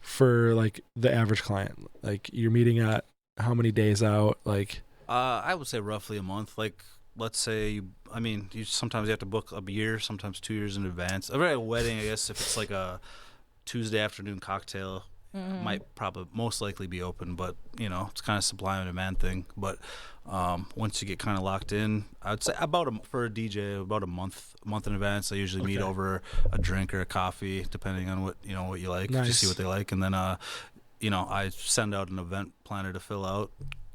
for like the average client? Like, you're meeting at how many days out? Like, I would say roughly a month. Like, let's say, you sometimes you have to book a year, sometimes 2 years in advance. A wedding, I guess, if it's like a Tuesday afternoon cocktail, might probably most likely be open, but it's kind of supply and demand thing. But once you get kind of locked in, I would say for a DJ about a month in advance. I usually meet over a drink or a coffee, depending on what you like, Nice. to see what they like, and then I send out an event planner to fill out,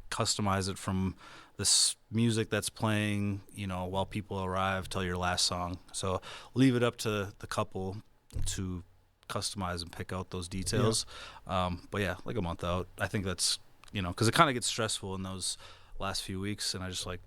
customize it from this music that's playing, while people arrive till your last song. So leave it up to the couple to customize and pick out those details. But yeah, like a month out. I think that's, because it kind of gets stressful in those last few weeks, and I just like,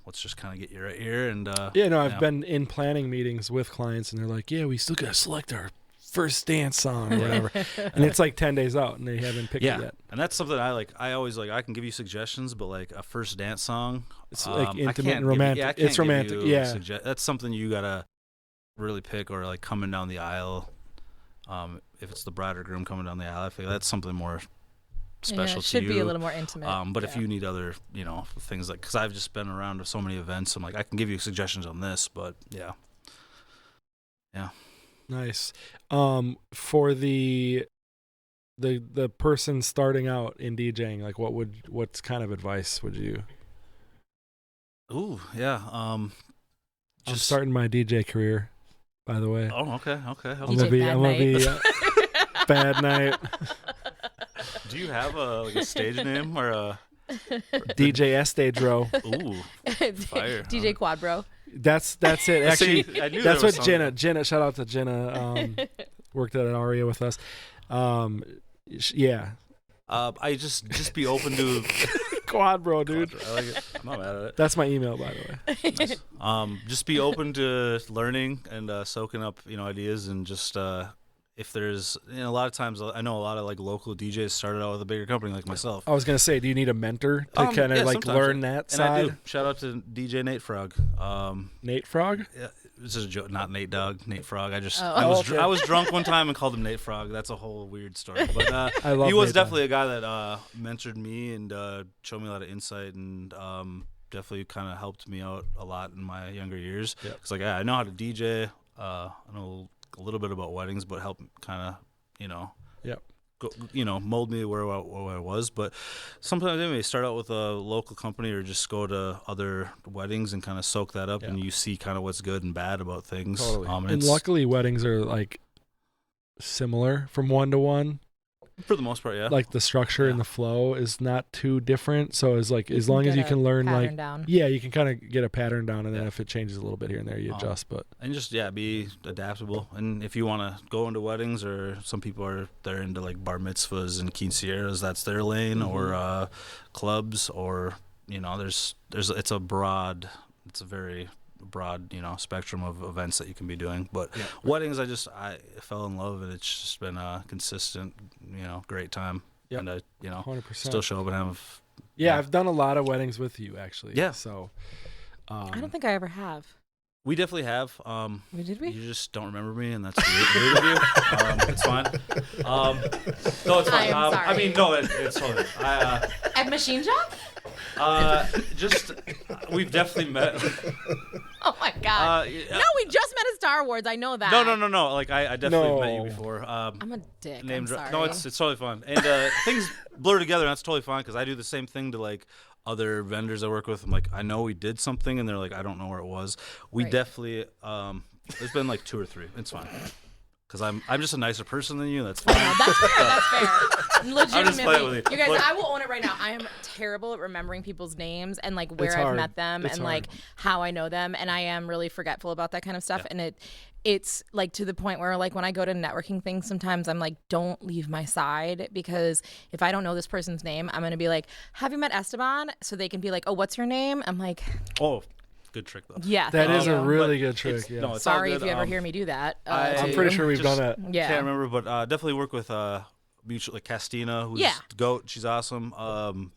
let's just kind of get you right here. And I've been in planning meetings with clients, and they're like, yeah, we still got to select our first dance song or whatever. And it's like 10 days out, and they haven't picked it yet. And that's something I like. I always like, I can give you suggestions, but like a first dance song, it's like intimate and romantic. It's romantic. That's something you got to really pick, or like coming down the aisle. If it's the bride or groom coming down the aisle, I feel that's something more special to you. It should be a little more intimate. But if you need other, things like, because I've just been around to so many events, I'm like, I can give you suggestions on this, but yeah. Nice. For the person starting out in DJing, like what kind of advice would you? Ooh, yeah. I'm starting my DJ career, by the way. Oh, okay. I'm gonna be Bad Night. Do you have a stage name or a DJ Stage Row? Ooh, fire. DJ Quad Bro. That's it. Actually, I knew that's what something. Jenna. Shout out to Jenna. Worked at an Aria with us. Yeah. I just be open to Quad Bro, dude. I like it. I'm not mad at it. That's my email, by the way. Nice. Just be open to learning and soaking up, ideas, and just if there's, a lot of times I know a lot of like local DJs started out with a bigger company like myself. I was gonna say, do you need a mentor to kind of like learn that and side? I do. Shout out to DJ Nate Frog. Nate Frog? Yeah, this is a joke. Not Nate Dogg. Nate Frog. I was drunk one time and called him Nate Frog. That's a whole weird story. But I love he was Nate definitely a guy that mentored me and showed me a lot of insight, and definitely kind of helped me out a lot in my younger years. Because I know how to DJ. I know a little bit about weddings, but help kind of mold me where I was. But sometimes they may start out with a local company or just go to other weddings and kind of soak that up, and you see kind of what's good and bad about things. Totally. And luckily, weddings are like similar from one to one. For the most part, yeah. Like the structure and the flow is not too different. So it's like as long as you can learn, like down. you can kind of get a pattern down, and then if it changes a little bit here and there, you adjust. But and just be adaptable. And if you want to go into weddings, or some people they're into like bar mitzvahs and quinceañeras, that's their lane, or clubs, or there's it's a very broad spectrum of events that you can be doing. But weddings, I fell in love, and it's just been a consistent great time. And I 100%. still show up and have I've done a lot of weddings with you, actually. So I don't think I ever have. we definitely have. Did we? You just don't remember me, and that's weird of you. It's fine. No, it's fine. I'm sorry. It's totally. At Machine Shop? We've definitely met. Oh my God! No, we just met at Star Wars. I know that. No. Like I definitely met you before. I'm a dick. I'm sorry. No, it's totally fine. And things blur together, and that's totally fine, because I do the same thing to like other vendors I work with. I'm like, I know we did something, and they're like, I don't know where it was. We definitely. There's been like 2 or 3. It's fine. Because I'm just a nicer person than you. That's fine. That's fair. Legitimately, playing with you. guys, I will own it right now. I am terrible at remembering people's names and like where I've met them and like how I know them, and I am really forgetful about that kind of stuff. And it's like to the point where like when I go to networking things, sometimes I'm like, don't leave my side, because if I don't know this person's name, I'm gonna be like, have you met Esteban? So they can be like, oh, what's your name? I'm like, oh. Good trick, though. Yeah, that is a really good trick. Yeah. No, it's sorry all if good. you ever hear me do that. I'm pretty sure we've done that. Yeah, can't remember, but definitely work with mutual like Castina, who's GOAT. She's awesome,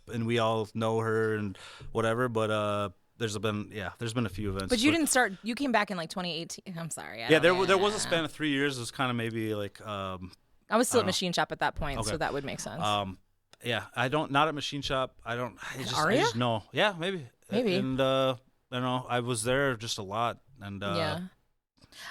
and we all know her and whatever. But there's been a few events. But you didn't start. You came back in like 2018. I'm sorry. There was a span of 3 years. It was kind of maybe like I was still at Machine Shop at that point, so that would make sense. not at Machine Shop. I just know. Yeah, maybe. Maybe. And I don't know. I was there just a lot, and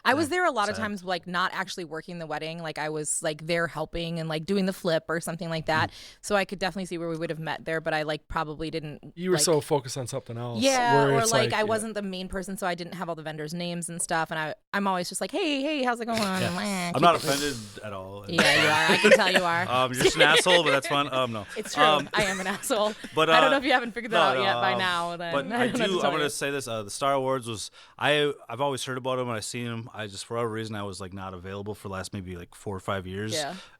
I was there a lot of times, like not actually working the wedding. Like I was like there helping and like doing the flip or something like that. So I could definitely see where we would have met there, but I like probably didn't. You were so focused on something else. Yeah, or like I wasn't the main person, so I didn't have all the vendors' names and stuff. And I'm always just like, hey, how's it going? I'm not offended at all. Yeah, you are. I can tell you are. You're just an asshole, but that's fine. No, it's true. I am an asshole. But I don't know if you haven't figured that out yet by now. Then. But I do. I'm gonna say this: the Star Awards was. I've always heard about them and I've seen them. I just for whatever reason I was like not available for the last maybe like 4 or 5 years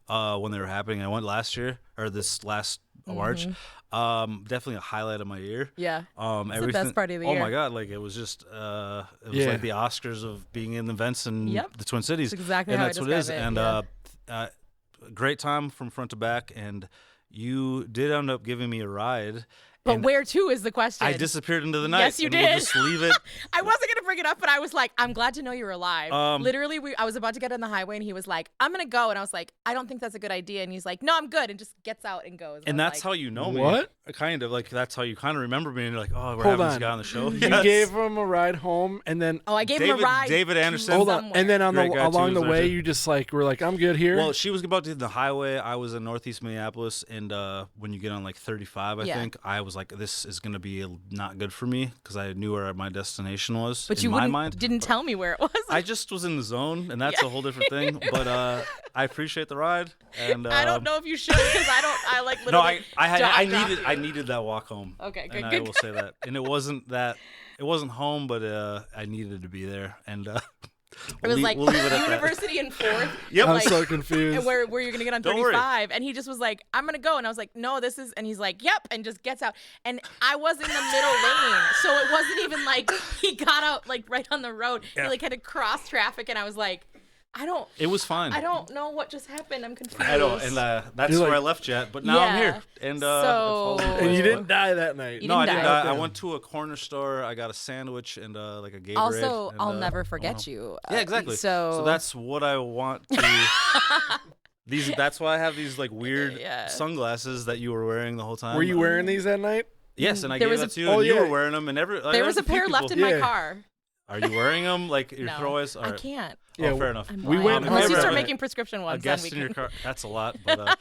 when they were happening. I went last year or this last March. Definitely a highlight of my year. Yeah. It's the best part of the year. Oh my God. Like it was just it was like the Oscars of being in events in the Twin Cities. That's exactly and how that's I what it is. describe And great time from front to back, and you did end up giving me a ride. But where to is the question. I disappeared into the night. Yes, you did. We'll just leave it. I wasn't going to bring it up, but I was like, I'm glad to know you were alive. Literally, I was about to get on the highway, and he was like, I'm going to go. And I was like, I don't think that's a good idea. And he's like, no, I'm good. And just gets out and goes. And that's how you know me. What? Kind of. Like, that's how you kind of remember me. And you're like, oh, we're having this guy on the show. You gave him a ride home, and then... Oh, I gave him a ride. David Anderson. Hold on. And then along the way, you just like, were like, I'm good here. Well, she was about to hit the highway. I was in Northeast Minneapolis. And when you get on like 35, I think, I was like, this is going to be not good for me because I knew where my destination was. But in you my mind. Didn't tell me where it was. I just was in the zone, and that's a whole different thing. But I appreciate the ride, and I don't know if you should because I like literally. No, I needed that walk home. Okay, good. I will say that, and it wasn't home, but I needed to be there, and. It was like we'll leave it at University in 4th. Yep. I'm so confused. And where you're going to get on 35. And he just was like, I'm going to go. And I was like, no, this is. And he's like, yep. And just gets out. And I was in the middle lane. So it wasn't even like he got out like right on the road. Yeah. He like had to cross traffic. And I was like, it was fine. I don't know what just happened. I'm confused. I know. And that's where I left you at. But now I'm here. And and you didn't die that night. No, I didn't die. I went to a corner store. I got a sandwich and like a Gatorade. Also, I'll never forget you. Yeah, exactly. So that's what I want to... That's why I have these like weird sunglasses that you were wearing the whole time. Were you wearing these that night? Yes, and I gave that to you, and you were wearing them. And there was a pair left in my car. Are you wearing them? Like you're always? I can't. Yeah, fair enough. We went. Unless you start making prescription ones. A guest in your car. That's a lot. But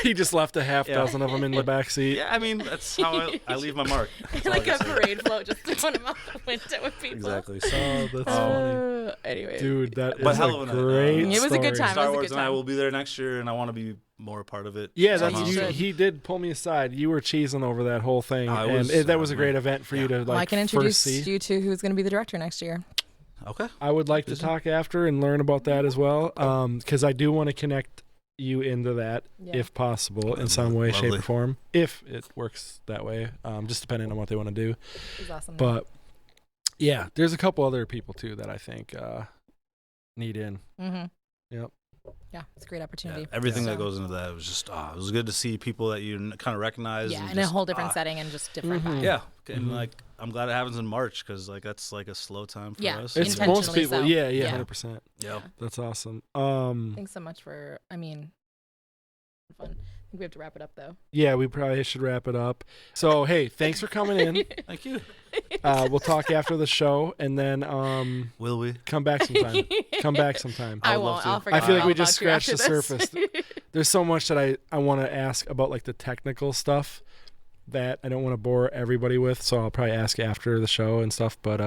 he just left a half dozen of them in the back seat. Yeah, I mean that's how I leave my mark. Like a parade float, just throwing them out the window with people. Exactly. So that's funny. Anyway, dude, that is a great. It was a good time. Star Wars and I will be there next year, and I want to be more a part of it. Yeah, he did pull me aside. You were cheesing over that whole thing, and that was a great event for you to like. Well, I can introduce you to who's going to be the director next year. Okay. I would like to talk after and learn about that as well, because I do want to connect you into that if possible in some way, shape, or form. If it works that way, just depending on what they want to do. It's awesome. But yeah, there's a couple other people too that I think need in. Mm-hmm. Yep. Yeah, it's a great opportunity. Yeah, everything that goes into that was just it was good to see people that you kind of recognize. Yeah, in a whole different setting and just different vibes. Yeah, and like I'm glad it happens in March because like that's like a slow time for us. It's most people. So. Yeah, 100%. Yeah, that's awesome. Thanks so much for. I mean, fun. I think we have to wrap it up though. Yeah, we probably should wrap it up. So hey, thanks for coming in. Thank you. We'll talk after the show, and then will we come back sometime? Come back sometime. I won't. I'll forget. I feel like we just scratched the surface. There's so much that I want to ask about, like the technical stuff that I don't want to bore everybody with. So I'll probably ask after the show and stuff. But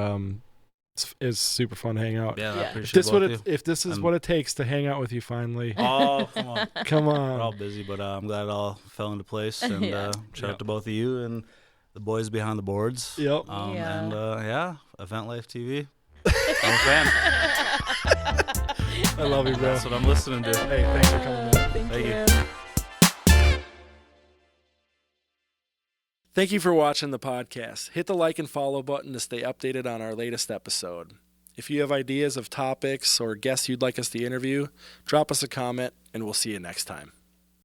it's super fun to hang out. Yeah, I appreciate if this is what it takes to hang out with you finally. Oh, come on. Come on. We're all busy, but I'm glad it all fell into place. And shout out to both of you and the boys behind the boards. Yep. And Event Life TV. I'm a fan. I love you, bro. That's what I'm listening to. Hey, thanks for coming in. Thank you. Thank you for watching the podcast. Hit the like and follow button to stay updated on our latest episode. If you have ideas of topics or guests you'd like us to interview, drop us a comment, and we'll see you next time.